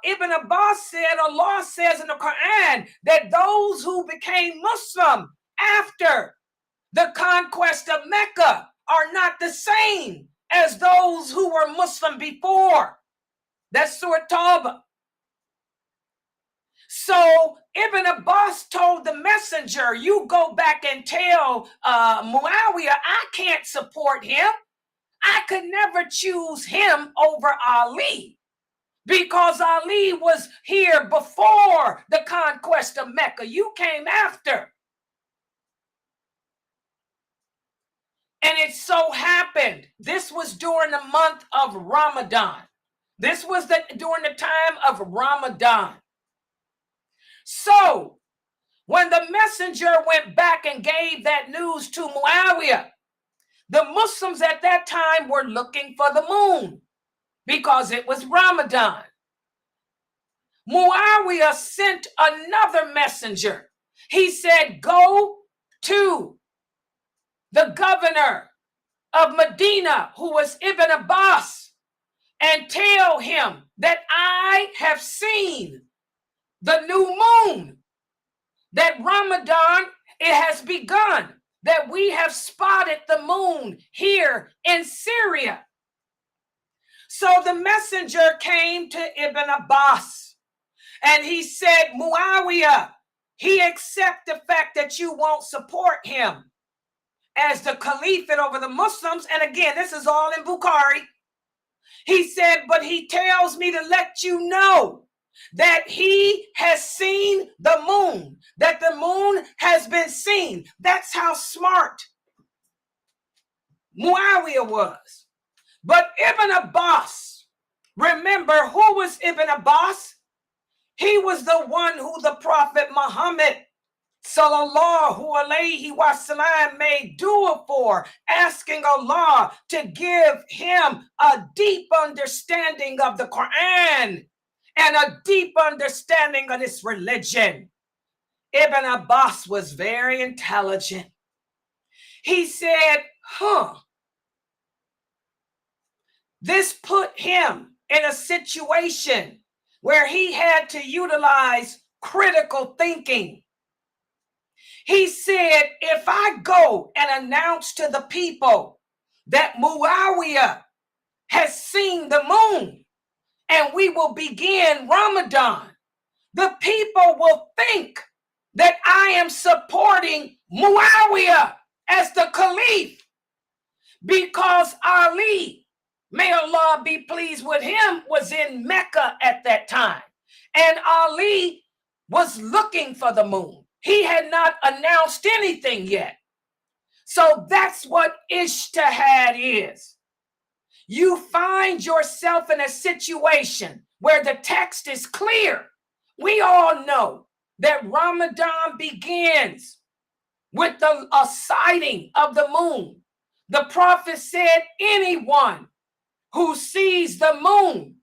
Ibn Abbas said, Allah says in the Quran that those who became Muslim after the conquest of Mecca are not the same as those who were Muslim before. That's Surah Tawbah. So Ibn Abbas told the messenger, you go back and tell Muawiyah, I can't support him. I could never choose him over Ali because Ali was here before the conquest of Mecca. You came after. And it so happened, this was during the month of Ramadan. This was during the time of Ramadan. So when the messenger went back and gave that news to Muawiyah, the Muslims at that time were looking for the moon because it was Ramadan. Muawiyah sent another messenger. He said, go to the governor of Medina, who was Ibn Abbas, and tell him that I have seen the new moon, that Ramadan, it has begun, that we have spotted the moon here in Syria. So the messenger came to Ibn Abbas and he said, Muawiyah, he accepts the fact that you won't support him as the caliphate over the Muslims. And again, this is all in Bukhari. He said, but he tells me to let you know that he has seen the moon, that the moon has been seen. That's how smart Muawiyah was. But Ibn Abbas, remember, who was Ibn Abbas? He was the one who the Prophet Muhammad sallallahu alayhi wasallam made dua for, asking Allah to give him a deep understanding of the Quran and a deep understanding of this religion. Ibn Abbas was very intelligent. He said, this put him in a situation where he had to utilize critical thinking. He said, if I go and announce to the people that Muawiyah has seen the moon and we will begin Ramadan, the people will think that I am supporting Muawiyah as the caliph, because Ali, may Allah be pleased with him, was in Mecca at that time. And Ali was looking for the moon. He had not announced anything yet. So that's what Ijtihad is. You find yourself in a situation where the text is clear. We all know that Ramadan begins with a sighting of the moon. The Prophet said anyone who sees the moon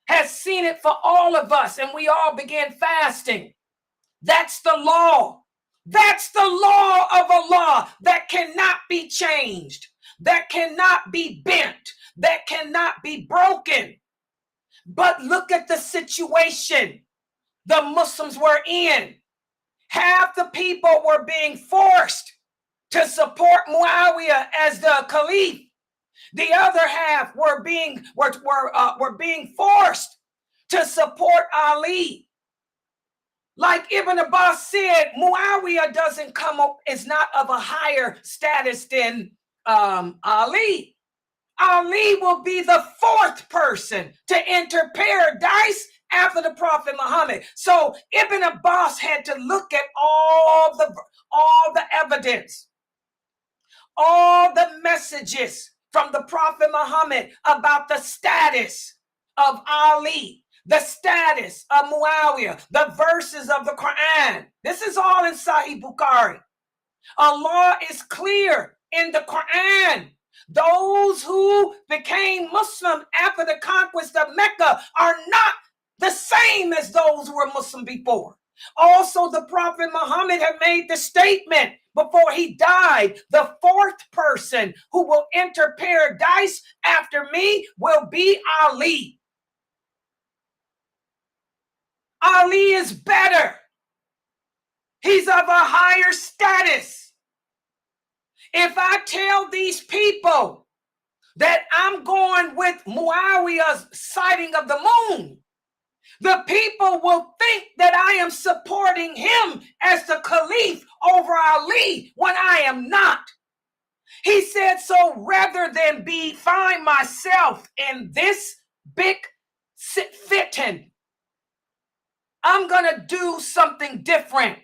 has seen it for all of us, and we all begin fasting. That's the law. That's the law of Allah that cannot be changed, that cannot be bent, that cannot be broken. But look at the situation the Muslims were in. Half the people were being forced to support Muawiyah as the caliph. The other half were being forced to support Ali. Like Ibn Abbas said, Muawiyah doesn't come up, is not of a higher status than Ali. Ali will be the fourth person to enter paradise after the Prophet Muhammad. So Ibn Abbas had to look at all the evidence, all the messages from the Prophet Muhammad about the status of Ali, the status of Muawiyah, the verses of the Quran. This is all in Sahih Bukhari. Allah is clear in the Quran. Those who became Muslim after the conquest of Mecca are not the same as those who were Muslim before. Also, the Prophet Muhammad had made the statement before he died, the fourth person who will enter paradise after me will be Ali. Ali is better. He's of a higher status. If I tell these people that I'm going with Muawiyah's sighting of the moon, the people will think that I am supporting him as the caliph over Ali when I am not. He said, so rather than find myself in this big fitting, I'm going to do something different.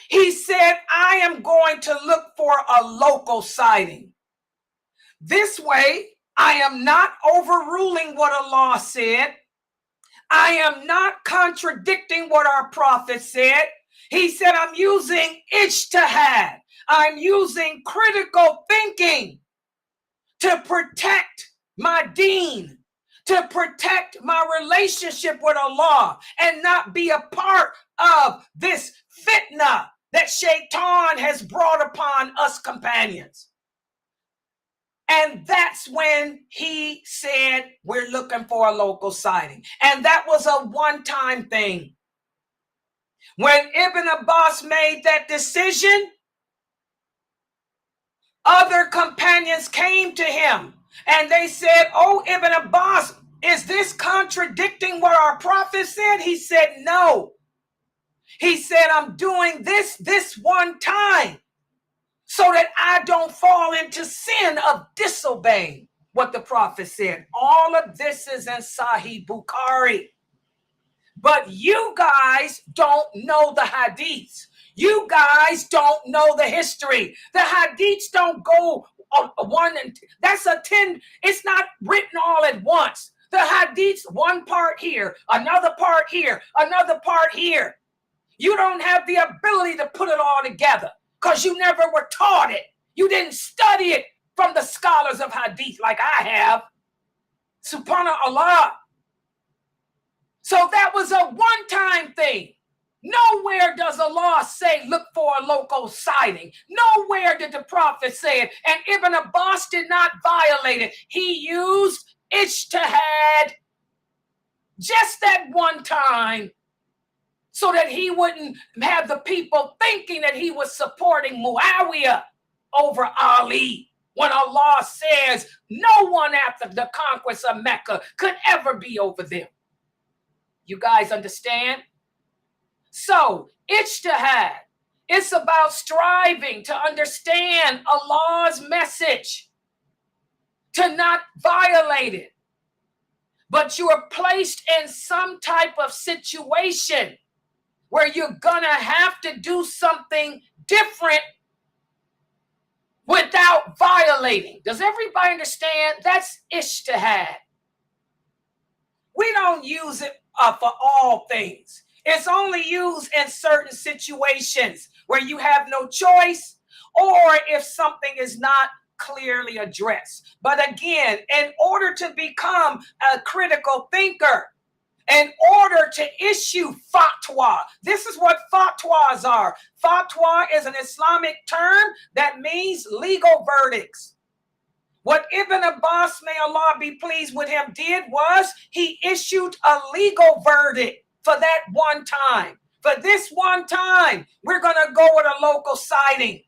He said, I am going to look for a local sighting. This way, I am not overruling what Allah said. I am not contradicting what our prophet said. He said, I'm using ijtihad. I'm using critical thinking to protect my deen, to protect my relationship with Allah, and not be a part of this fitna that Shaitan has brought upon us companions. And that's when he said, we're looking for a local sighting. And that was a one-time thing. When Ibn Abbas made that decision, other companions came to him and they said, "Oh, Ibn Abbas, is this contradicting what our prophet said?" He said, "No." He said, "I'm doing this one time so that I don't fall into sin of disobeying what the prophet said." All of this is in Sahih Bukhari. But you guys don't know the hadiths. You guys don't know the history. The hadiths don't go one and that's a 10. It's not written all at once. The hadiths, one part here, another part here, another part here. You don't have the ability to put it all together because you never were taught it. You didn't study it from the scholars of hadith like I have. Subhanallah. So that was a one-time thing. Nowhere does Allah say, look for a local sighting. Nowhere did the prophet say it. And Ibn Abbas did not violate it. He used ijtihad just that one time so that he wouldn't have the people thinking that he was supporting Muawiyah over Ali. When Allah says no one after the conquest of Mecca could ever be over them. You guys understand? So, ijtihad, it's about striving to understand Allah's message, to not violate it. But you are placed in some type of situation where you're gonna have to do something different without violating. Does everybody understand? That's ijtihad. We don't use it for all things. It's only used in certain situations where you have no choice or if something is not clearly addressed. But again, in order to become a critical thinker, in order to issue fatwa, this is what fatwas are. Fatwa is an Islamic term that means legal verdicts. What Ibn Abbas, may Allah be pleased with him, did was he issued a legal verdict for that one time. For this one time, we're going to go with a local sighting.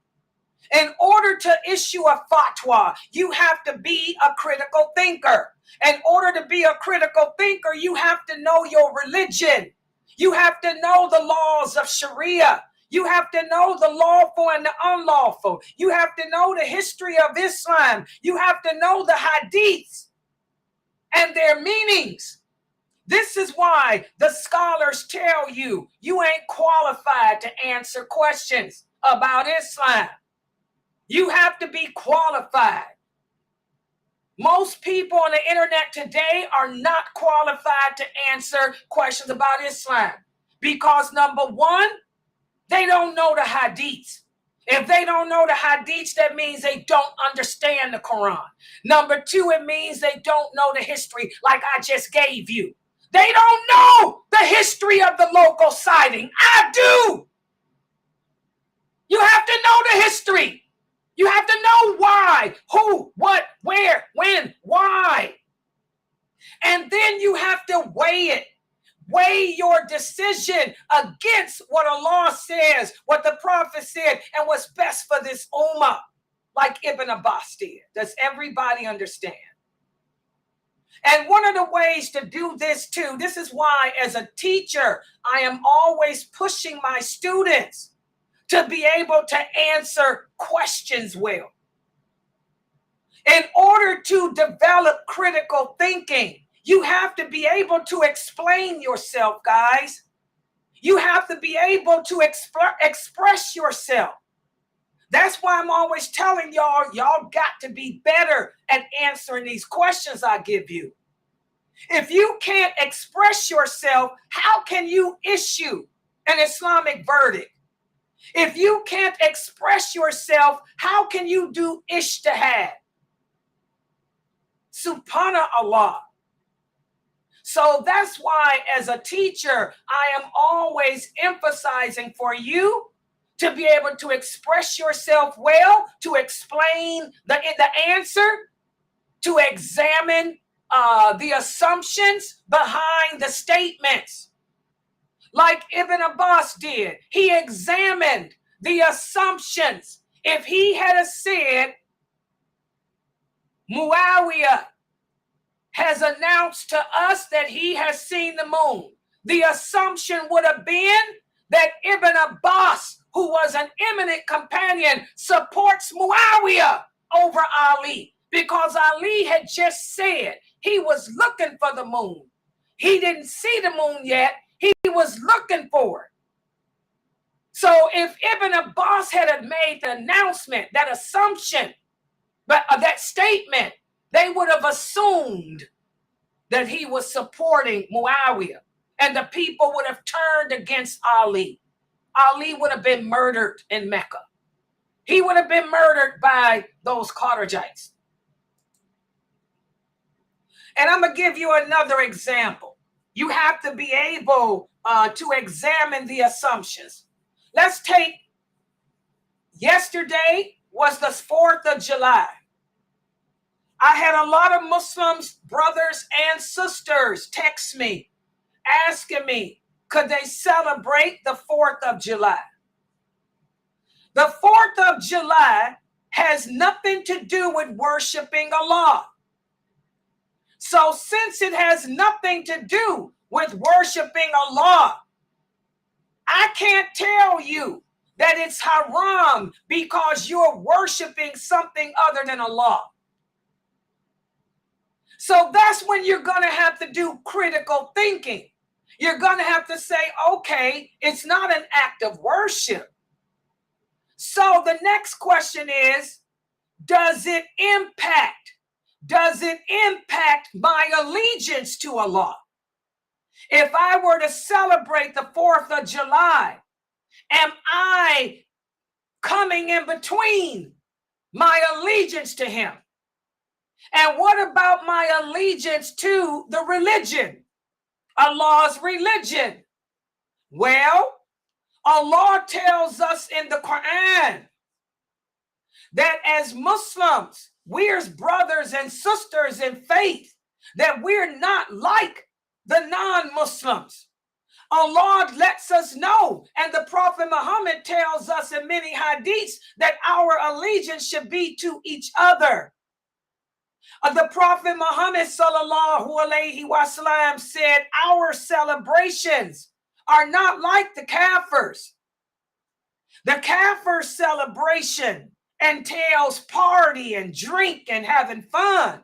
In order to issue a fatwa, you have to be a critical thinker. In order to be a critical thinker, you have to know your religion. You have to know the laws of Sharia. You have to know the lawful and the unlawful. You have to know the history of Islam. You have to know the hadiths and their meanings. This is why the scholars tell you you ain't qualified to answer questions about Islam. You have to be qualified. Most people on the internet today are not qualified to answer questions about Islam because number one, they don't know the hadiths. If they don't know the hadiths, that means they don't understand the Quran. Number two, it means they don't know the history like I just gave you. They don't know the history of the local sighting. I do. You have to know the history. You have to know why, who, what, where, when, why. And then you have to weigh it. Weigh your decision against what Allah says, what the Prophet said, and what's best for this ummah, like Ibn Abbas did. Does everybody understand? And one of the ways to do this too, this is why as a teacher, I am always pushing my students to be able to answer questions well. In order to develop critical thinking, you have to be able to explain yourself, guys. You have to be able to express yourself. That's why I'm always telling y'all got to be better at answering these questions I give you. If you can't express yourself, how can you issue an Islamic verdict? If you can't express yourself, how can you do ijtihad? Subhanallah. So that's why as a teacher, I am always emphasizing for you to be able to express yourself well, to explain the answer, to examine the assumptions behind the statements. like Ibn Abbas did. He examined the assumptions. If he had said, Muawiyah has announced to us that he has seen the moon, the assumption would have been that Ibn Abbas, who was an eminent companion, supports Muawiyah over Ali, because Ali had just said he was looking for the moon. He didn't see the moon yet. He was looking for it. So if Ibn Abbas had made the announcement, that assumption, but that statement, they would have assumed that he was supporting Muawiyah, and the people would have turned against Ali. Ali would have been murdered in Mecca. He would have been murdered by those Kharijites. And I'm going to give you another example. You have to be able to examine the assumptions. Let's take, yesterday was the 4th of July. I had a lot of Muslims, brothers and sisters, text me, asking me, could they celebrate the 4th of July? The 4th of July has nothing to do with worshiping Allah. So since it has nothing to do with worshiping Allah, I can't tell you that it's haram because you're worshiping something other than Allah. So that's when you're going to have to do critical thinking. You're going to have to say, okay, it's not an act of worship. So the next question is, does it impact my allegiance to Allah? If I were to celebrate the 4th of July, am I coming in between my allegiance to him? And what about my allegiance to the religion, Allah's religion? Well, Allah tells us in the Quran that as Muslims, we're brothers and sisters in faith, that we're not like the non-Muslims. Allah lets us know, and the Prophet Muhammad tells us in many hadiths that our allegiance should be to each other. The Prophet Muhammad sallallahu alaihi wasallam said, our celebrations are not like the Kafirs. The Kafir celebration entails party and drink and having fun.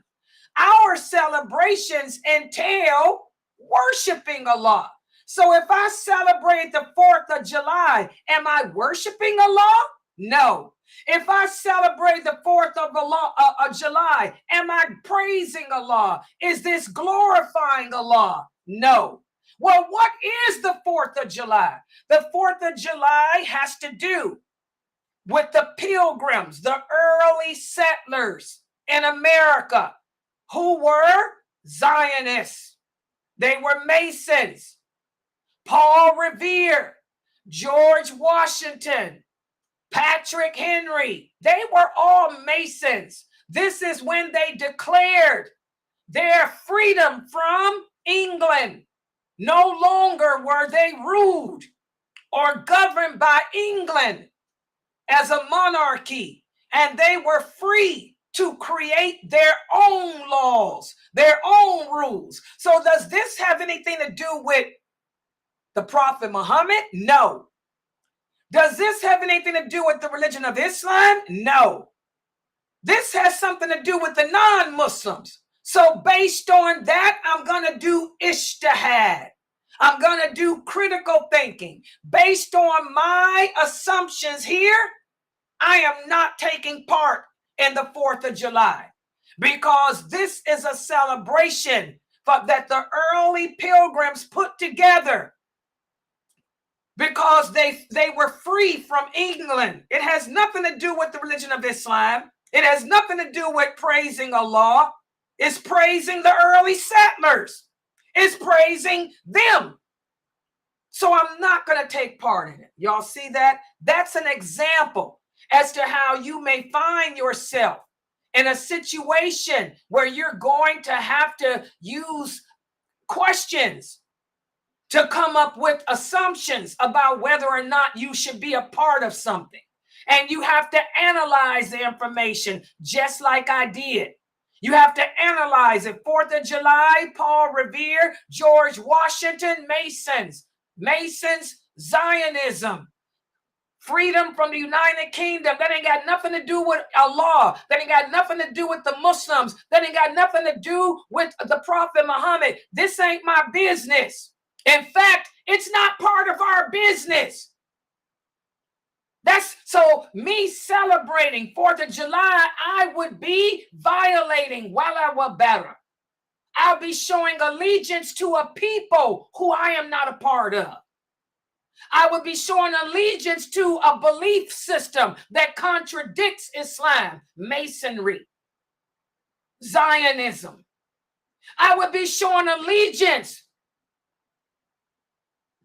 Our celebrations entail worshiping Allah. So if I celebrate the 4th of July, am I worshiping Allah? No. If I celebrate the 4th of July, am I praising Allah? Is this glorifying Allah? No. Well, what is the 4th of July? The 4th of July has to do with the pilgrims, the early settlers in America, who were Zionists. They were Masons. Paul Revere, George Washington, Patrick Henry, they were all Masons. This is when they declared their freedom from England. No longer were they ruled or governed by England as a monarchy, and they were free to create their own laws, their own rules. So does this have anything to do with the Prophet Muhammad? No. Does this have anything to do with the religion of Islam? No. This has something to do with the non-Muslims. So based on that, I'm going to do ijtihad. I'm going to do critical thinking. Based on my assumptions here, I am not taking part in the 4th of July, because this is a celebration that the early pilgrims put together, because they were free from England. It has nothing to do with the religion of Islam. It has nothing to do with praising Allah. It's praising the early settlers. It's praising them. So I'm not going to take part in it. Y'all see that? That's an example as to how you may find yourself in a situation where you're going to have to use questions to come up with assumptions about whether or not you should be a part of something. And you have to analyze the information just like I did. You have to analyze it. 4th of July, Paul Revere, George Washington, Masons, Zionism, freedom from the United Kingdom. That ain't got nothing to do with Allah. That ain't got nothing to do with the Muslims. That ain't got nothing to do with the Prophet Muhammad. This ain't my business. In fact, it's not part of our business. That's so me celebrating 4th of July, I would be violating bara. I'll be showing allegiance to a people who I am not a part of. I would be showing allegiance to a belief system that contradicts Islam, Masonry, Zionism. I would be showing allegiance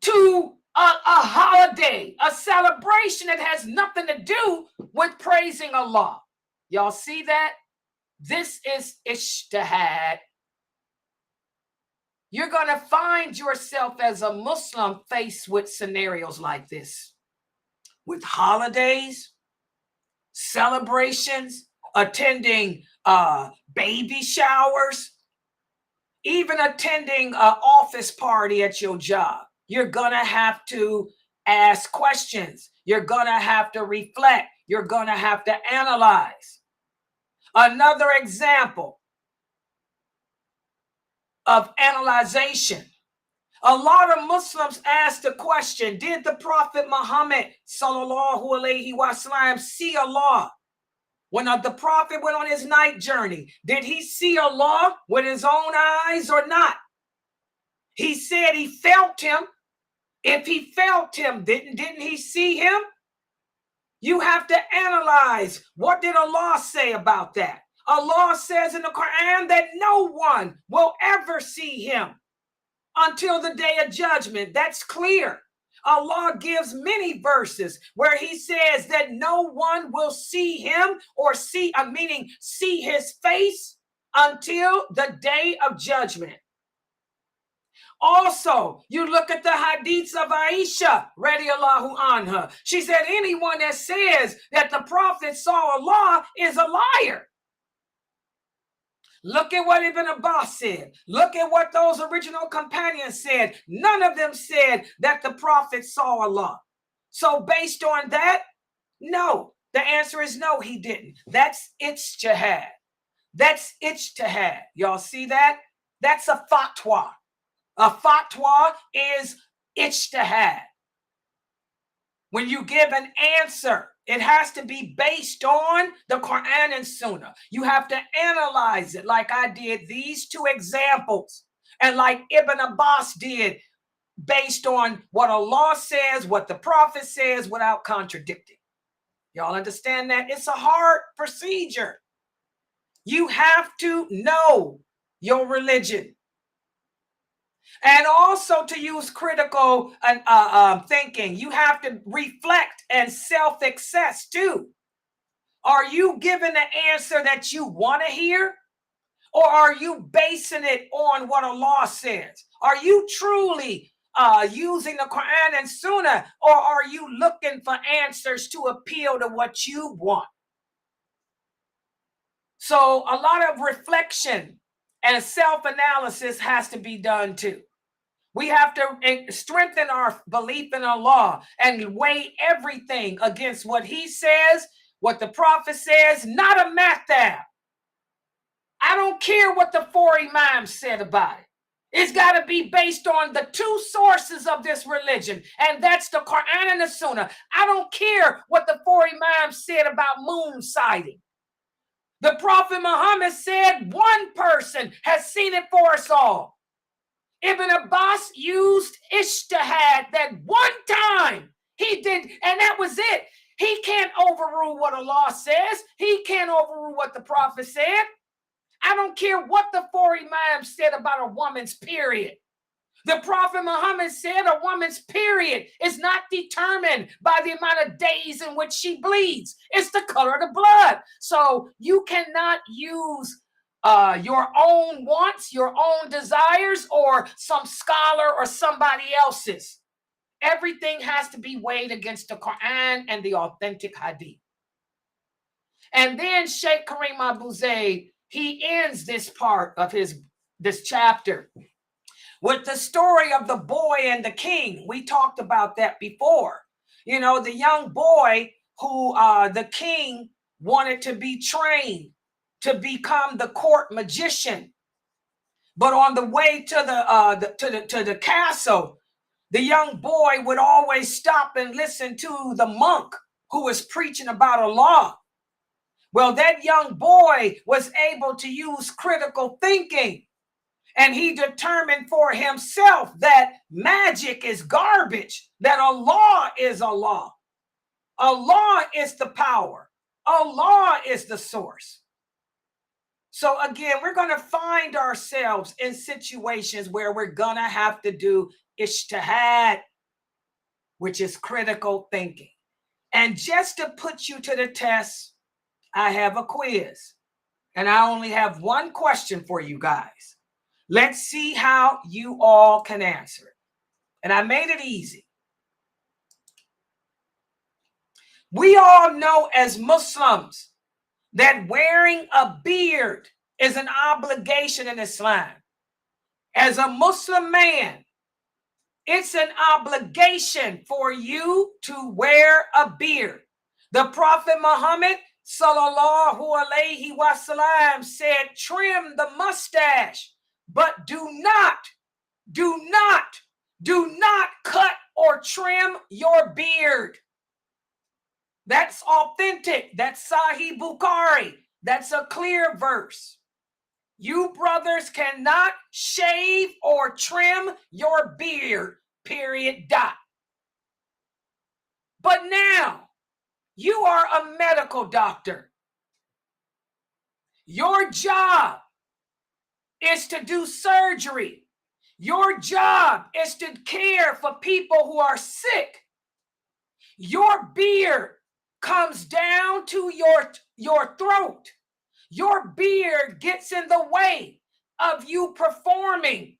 to a holiday, a celebration that has nothing to do with praising Allah. Y'all see that? This is Ijtihad. You're going to find yourself as a Muslim faced with scenarios like this, with holidays, celebrations, attending baby showers, even attending an office party at your job. You're going to have to ask questions. You're going to have to reflect. You're going to have to analyze. Another example of analyzation. A lot of Muslims ask the question, did the Prophet Muhammad sallallahu alaihi wasallam see Allah? When the Prophet went on his night journey, did he see Allah with his own eyes or not? He said he felt him. If he felt him, didn't he see him? You have to analyze, what did Allah say about that? Allah says in the Quran that no one will ever see him until the day of judgment. That's clear. Allah gives many verses where he says that no one will see him or see his face until the day of judgment. Also, you look at the hadiths of Aisha, radiallahu anha. She said anyone that says that the Prophet saw Allah is a liar. Look at what Ibn Abbas said. Look at what those original companions said. None of them said that the Prophet saw Allah. So based on that, no. The answer is no, he didn't. That's Ijtihad. That's Ijtihad. Y'all see that? That's a fatwa. A fatwa is Ijtihad. When you give an answer, it has to be based on the Quran and Sunnah. You have to analyze it like I did these two examples and like Ibn Abbas did, based on what Allah says, what the Prophet says, without contradicting. Y'all understand that? It's a hard procedure. You have to know your religion. And also to use critical thinking, you have to reflect and self-assess too. Are you giving the answer that you want to hear? Or are you basing it on what Allah says? Are you truly using the Quran and Sunnah? Or are you looking for answers to appeal to what you want? So a lot of reflection and self-analysis has to be done too. We have to strengthen our belief in Allah and weigh everything against what he says, what the Prophet says, not a madhab. I don't care what the four imams said about it. It's got to be based on the two sources of this religion, and that's the Quran and the Sunnah. I don't care what the four imams said about moon sighting. The Prophet Muhammad said one person has seen it for us all. Ibn Abbas used Ijtihad that one time. He did, and that was it. He can't overrule what Allah says. He can't overrule what the Prophet said. I don't care what the four imams said about a woman's period. The Prophet Muhammad said a woman's period is not determined by the amount of days in which she bleeds. It's the color of the blood. So you cannot use your own wants, your own desires, or some scholar or somebody else's. Everything has to be weighed against the Quran and the authentic hadith. And then Sheikh Kareem Abu Zaid, he ends this part of this chapter with the story of the boy and the king. We talked about that before. You know, the young boy who the king wanted to be trained to become the court magician. But on the way to the castle, the young boy would always stop and listen to the monk who was preaching about Allah. Well, that young boy was able to use critical thinking, and he determined for himself that magic is garbage, that Allah is Allah. Allah is the power. Allah is the source. So again, we're going to find ourselves in situations where we're going to have to do ijtihad, which is critical thinking. And just to put you to the test, I have a quiz, and I only have one question for you guys. Let's see how you all can answer it. And I made it easy. We all know as Muslims that wearing a beard is an obligation in Islam. As a Muslim man, it's an obligation for you to wear a beard. The Prophet Muhammad sallallahu alaihi wasallam said, trim the mustache, but do not cut or trim your beard. That's authentic. That's Sahih Bukhari. That's a clear verse. You brothers cannot shave or trim your beard, period, dot. But now, you are a medical doctor. Your job is to do surgery. Your job is to care for people who are sick. Your beard comes down to your throat. Your beard gets in the way of you performing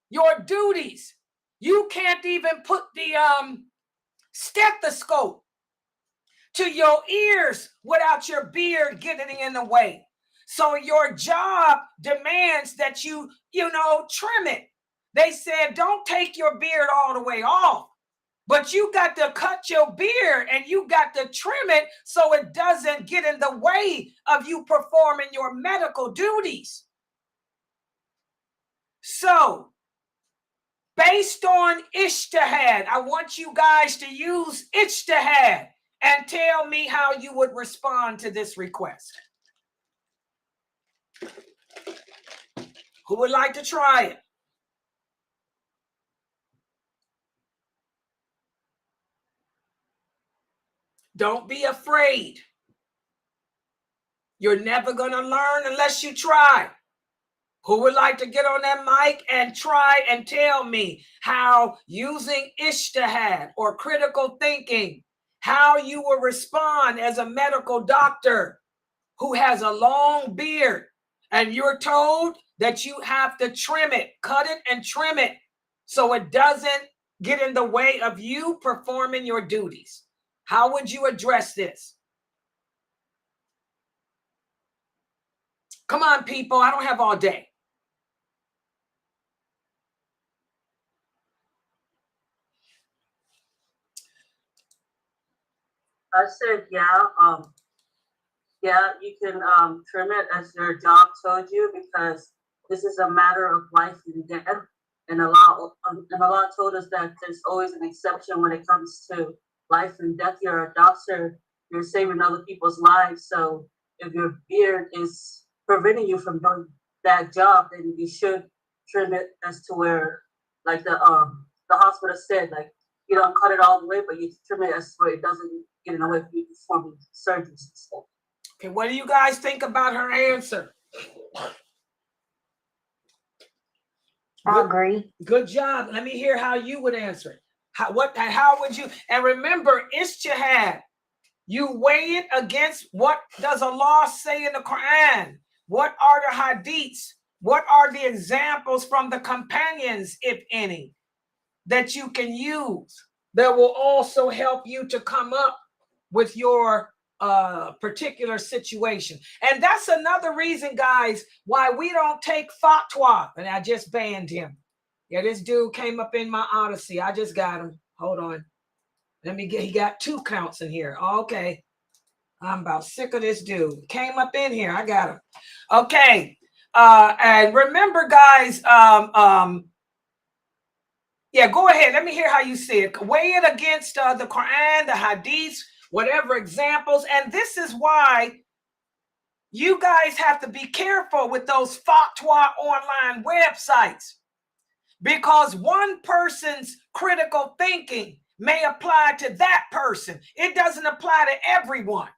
your duties. You can't even put the stethoscope to your ears without your beard getting in the way. So your job demands that you trim it. They said, don't take your beard all the way off, but you got to cut your beard and you got to trim it so it doesn't get in the way of you performing your medical duties. So, based on ijtihad, I want you guys to use ijtihad and tell me how you would respond to this request. Who would like to try it? Don't be afraid. You're never going to learn unless you try. Who would like to get on that mic and try and tell me how using ijtihad or critical thinking, how you will respond as a medical doctor who has a long beard and you're told that you have to trim it, cut it and trim it so it doesn't get in the way of you performing your duties. How would you address this? Come on, people. I don't have all day. I said, you can trim it as your job told you, because this is a matter of life and death. And Allah told us that there's always an exception when it comes to life and death. You're a doctor, you're saving other people's lives. So if your beard is preventing you from doing that job, then you should trim it as to where, like the hospital said, like you don't cut it all the way, but you trim it as where it doesn't get in the way of you performing surgeries and stuff. Okay, what do you guys think about her answer? I agree. Good job. Let me hear how you would answer it. How would you? And remember, ijtihad. You weigh it against what does Allah say in the Quran. What are the hadiths? What are the examples from the companions, if any, that you can use that will also help you to come up with your particular situation? And that's another reason, guys, why we don't take fatwa. And I just banned him. Yeah, this dude came up in my Odyssey. I just got him. Hold on. He got 2 counts in here. Okay. I'm about sick of this dude. Came up in here. I got him. Okay. And remember, guys, yeah, go ahead. Let me hear how you see it. Weigh it against the Quran, the Hadiths, whatever examples. And this is why you guys have to be careful with those fatwa online websites, because one person's critical thinking may apply to that person. It doesn't apply to everyone.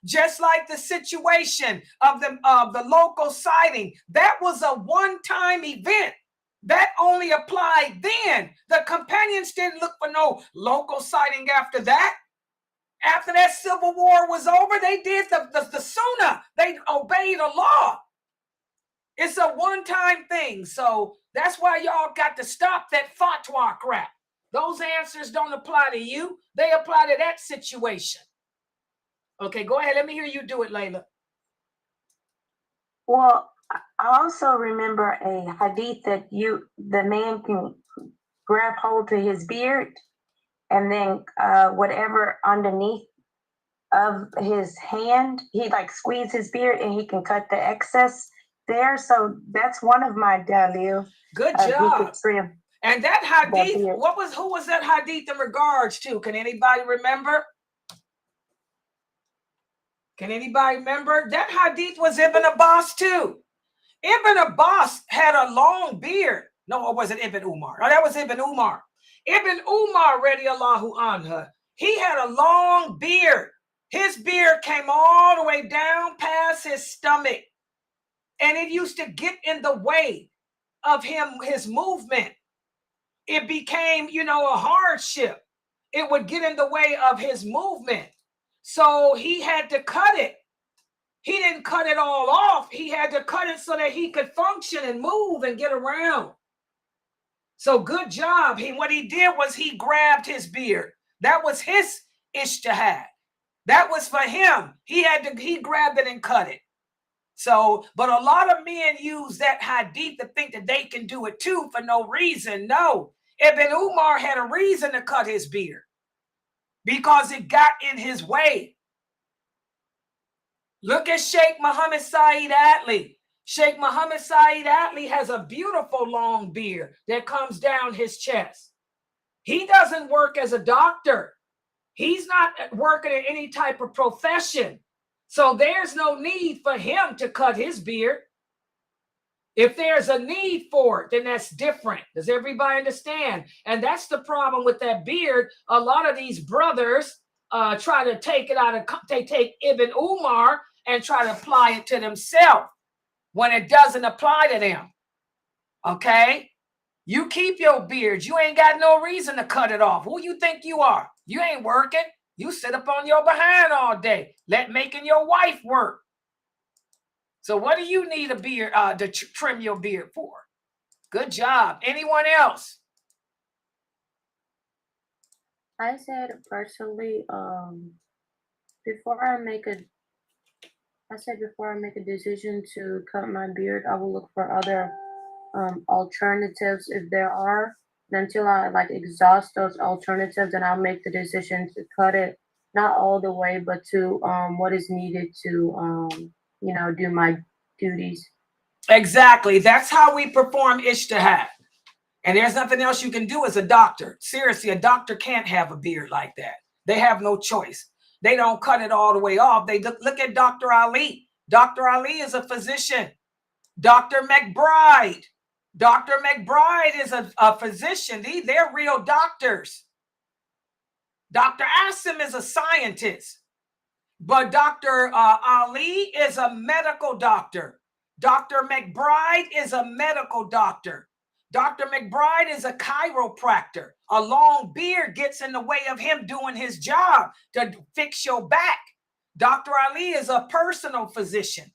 Just like the situation of the local sighting, that was a one-time event. That only applied then. The companions didn't look for no local sighting after that. After that civil war was over, they did the sunnah. They obeyed the law. It's a one-time thing. So that's why y'all got to stop that fatwa crap. Those answers don't apply to you. They apply to that situation. Okay, go ahead. Let me hear you do it, Layla. Well, I also remember a hadith that the man can grab hold to his beard, and then whatever underneath of his hand, he like squeeze his beard and he can cut the excess there. So that's one of my dalil. Good job. And that hadith, that who was that hadith in regards to? Can anybody remember? Can anybody remember? That hadith was Ibn Abbas too. Ibn Abbas had a long beard. No, or was it Ibn Umar? No, that was Ibn Umar. Ibn Umar, radiallahu anhu, he had a long beard. His beard came all the way down past his stomach. And it used to get in the way of his movement. It became, a hardship. It would get in the way of his movement. So he had to cut it. He didn't cut it all off. He had to cut it so that he could function and move and get around. So good job. What he did was he grabbed his beard. That was his ijtihad. That was for him. He grabbed it and cut it. So, but a lot of men use that hadith to think that they can do it too for no reason. No, Ibn Umar had a reason to cut his beard because it got in his way. Look at Sheikh Muhammad Saeed Atli. Sheikh Muhammad Saeed Atli has a beautiful long beard that comes down his chest. He doesn't work as a doctor. He's not working in any type of profession. So there's no need for him to cut his beard. If there's a need for it, then that's different. Does everybody understand? And that's the problem with that beard. A lot of these brothers try to take it out of, they take Ibn Umar and try to apply it to themselves when it doesn't apply to them. Okay? You keep your beard. You ain't got no reason to cut it off. Who you think you are? You ain't working. You sit up on your behind all day, making your wife work. So what do you need a beard to trim your beard for? Good job. Anyone else? I said personally, before I make a decision to cut my beard, I will look for other alternatives if there are. And until I exhaust those alternatives, then I'll make the decision to cut it, not all the way, but to what is needed to do my duties. Exactly. That's how we perform ijtihad. And there's nothing else you can do as a doctor. Seriously, a doctor can't have a beard like that. They have no choice. They don't cut it all the way off. They look at Dr. Ali. Dr. Ali is a physician. Dr. McBride. Dr. McBride is a physician. They're real doctors. Dr. Asim is a scientist. But Dr. Ali is a medical doctor. Dr. McBride is a medical doctor. Dr. McBride is a chiropractor. A long beard gets in the way of him doing his job to fix your back. Dr. Ali is a personal physician.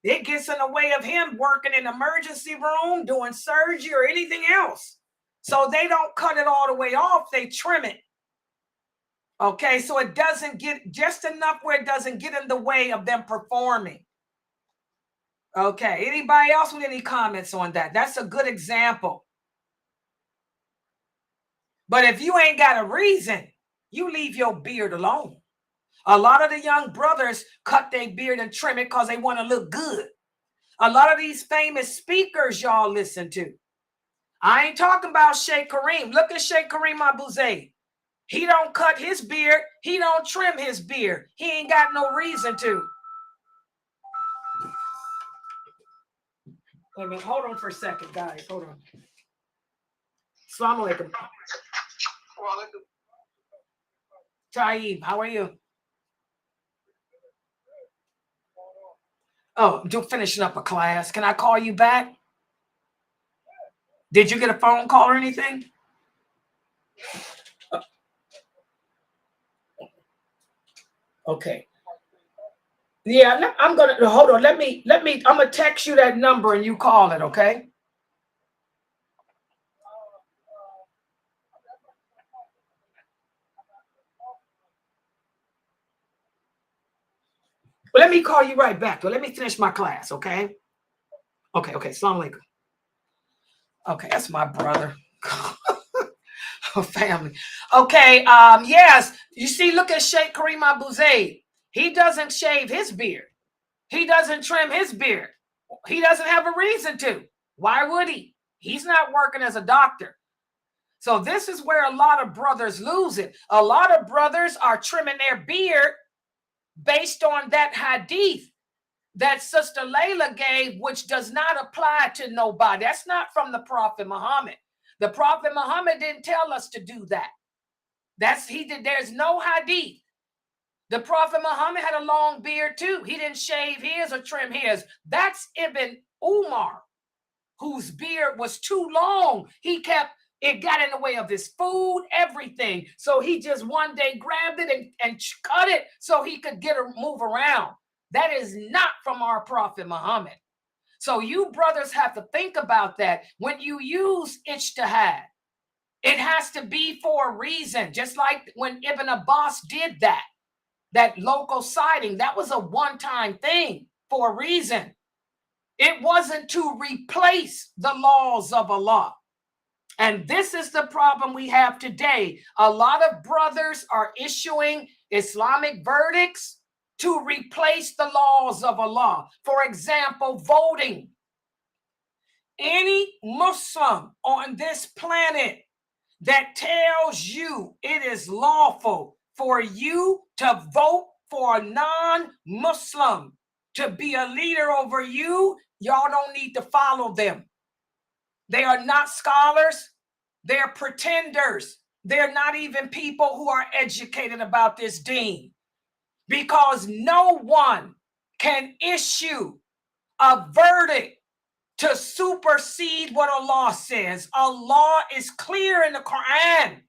It gets in the way of him working in the emergency room, doing surgery or anything else. So they don't cut it all the way off. They trim it. Okay, so it doesn't get just enough where it doesn't get in the way of them performing. Okay, anybody else with any comments on that? That's a good example. But if you ain't got a reason, you leave your beard alone. A lot of the young brothers cut their beard and trim it because they want to look good. A lot of these famous speakers y'all listen to. I ain't talking about Sheikh Kareem. Look at Sheikh Kareem Abu Zayd. He don't cut his beard. He don't trim his beard. He ain't got no reason to. Wait a minute. Hold on for a second, guys. Hold on. Assalamu alaikum. Taib, how are you? Oh, I'm finishing up a class. Can I call you back? Did you get a phone call or anything? Okay. Yeah, I'm gonna hold on. Let me. I'm gonna text you that number and you call it. Okay. Well, let me call you right back. But let me finish my class. Okay. Okay. Assalamu alaikum. Okay, that's my brother. Family. Okay. Yes. You see, look at Sheikh Kareem Abu Zayd. He doesn't shave his beard. He doesn't trim his beard. He doesn't have a reason to. Why would he? He's not working as a doctor. So this is where a lot of brothers lose it. A lot of brothers are trimming their beard based on that hadith that Sister Layla gave, which does not apply to nobody. That's not from the Prophet Muhammad. The Prophet Muhammad didn't tell us to do that. There's no hadith. The Prophet Muhammad had a long beard too. He didn't shave his or trim his. That's Ibn Umar, whose beard was too long. It got in the way of his food, everything. So he just one day grabbed it and cut it so he could move around. That is not from our Prophet Muhammad. So you brothers have to think about that. When you use ijtihad, it has to be for a reason. Just like when Ibn Abbas did that local sighting, that was a one-time thing for a reason. It wasn't to replace the laws of Allah. And this is the problem we have today. A lot of brothers are issuing Islamic verdicts to replace the laws of Allah. For example, voting. Any Muslim on this planet that tells you it is lawful for you to vote for a non-Muslim to be a leader over you, y'all don't need to follow them. They are not scholars. They're pretenders. They're not even people who are educated about this deen. Because no one can issue a verdict to supersede what Allah says. Allah is clear in the Quran.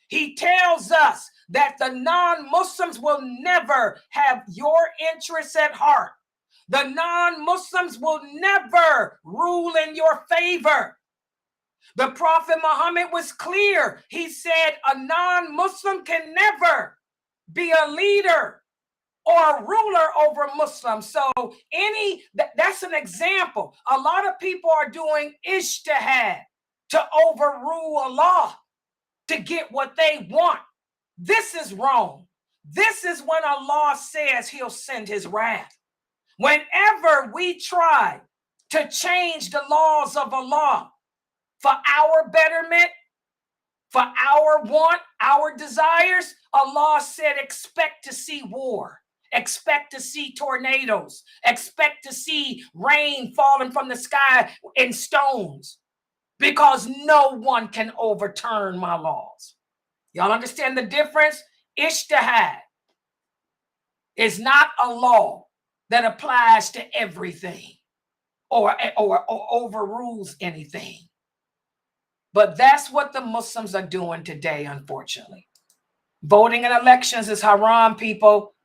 He tells us that the non-Muslims will never have your interests at heart. The non-Muslims will never rule in your favor. The Prophet Muhammad was clear. He said a non-Muslim can never be a leader or a ruler over Muslims. So that's an example. A lot of people are doing ijtihad to overrule Allah to get what they want. This is wrong. This is when Allah says he'll send his wrath. Whenever we try to change the laws of Allah for our betterment, for our want, our desires, Allah said, expect to see war. Expect to see tornadoes. Expect to see rain falling from the sky in stones, because no one can overturn my laws. Y'all understand the difference? Ijtihad is not a law that applies to everything or overrules anything. But that's what the Muslims are doing today, unfortunately. Voting in elections is haram, people.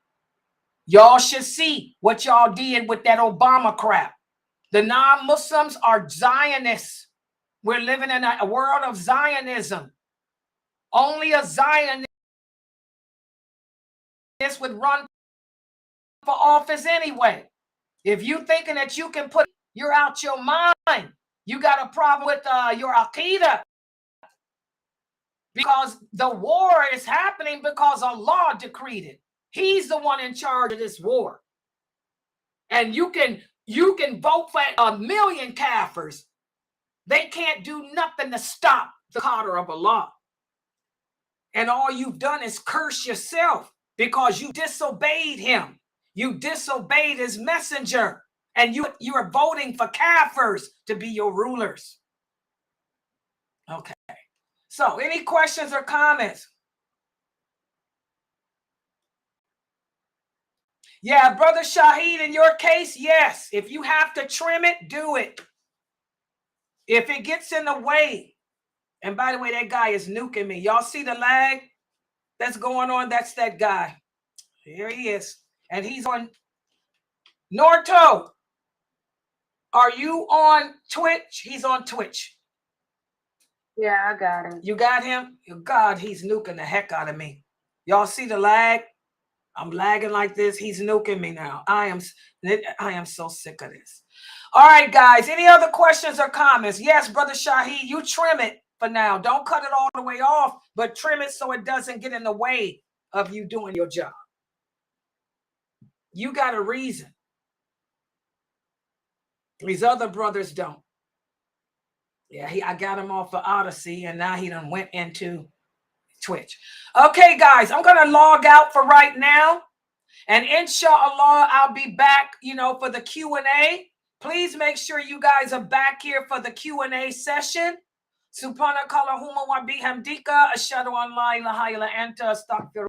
Y'all should see what y'all did with that Obama crap. The non-Muslims are Zionists. We're living in a world of Zionism. Only a Zionist would run for office anyway. If you thinking that you can put, you're out your mind. You got a problem with your Aqeedah. Because the war is happening because Allah decreed it. He's the one in charge of this war. And you can vote for 1,000,000 kafirs. They can't do nothing to stop the order of Allah. And all you've done is curse yourself because you disobeyed him. You disobeyed his messenger. And you are voting for kafirs to be your rulers. Okay. So any questions or comments? Yeah, Brother Shaheed, in your case, yes. If you have to trim it, do it. If it gets in the way, and by the way, that guy is nuking me. Y'all see the lag that's going on? That's that guy. Here he is. And he's on Norto. Are you on Twitch? He's on Twitch. Yeah, I got him. You got him? God, he's nuking the heck out of me. Y'all see the lag? I'm lagging like this. He's nuking me now. I am so sick of this. All right, guys. Any other questions or comments? Yes, Brother Shaheed, you trim it for now. Don't cut it all the way off, but trim it so it doesn't get in the way of you doing your job. You got a reason. These other brothers don't. Yeah, I got him off of Odyssey, and now he done went into Twitch. Okay, guys, I'm going to log out for right now. And inshallah, I'll be back, for the Q&A. Please make sure you guys are back here for the Q&A session. Subhanakallahumma wa bihamdika ashhadu an la ilaha illa anta astaghfiruka.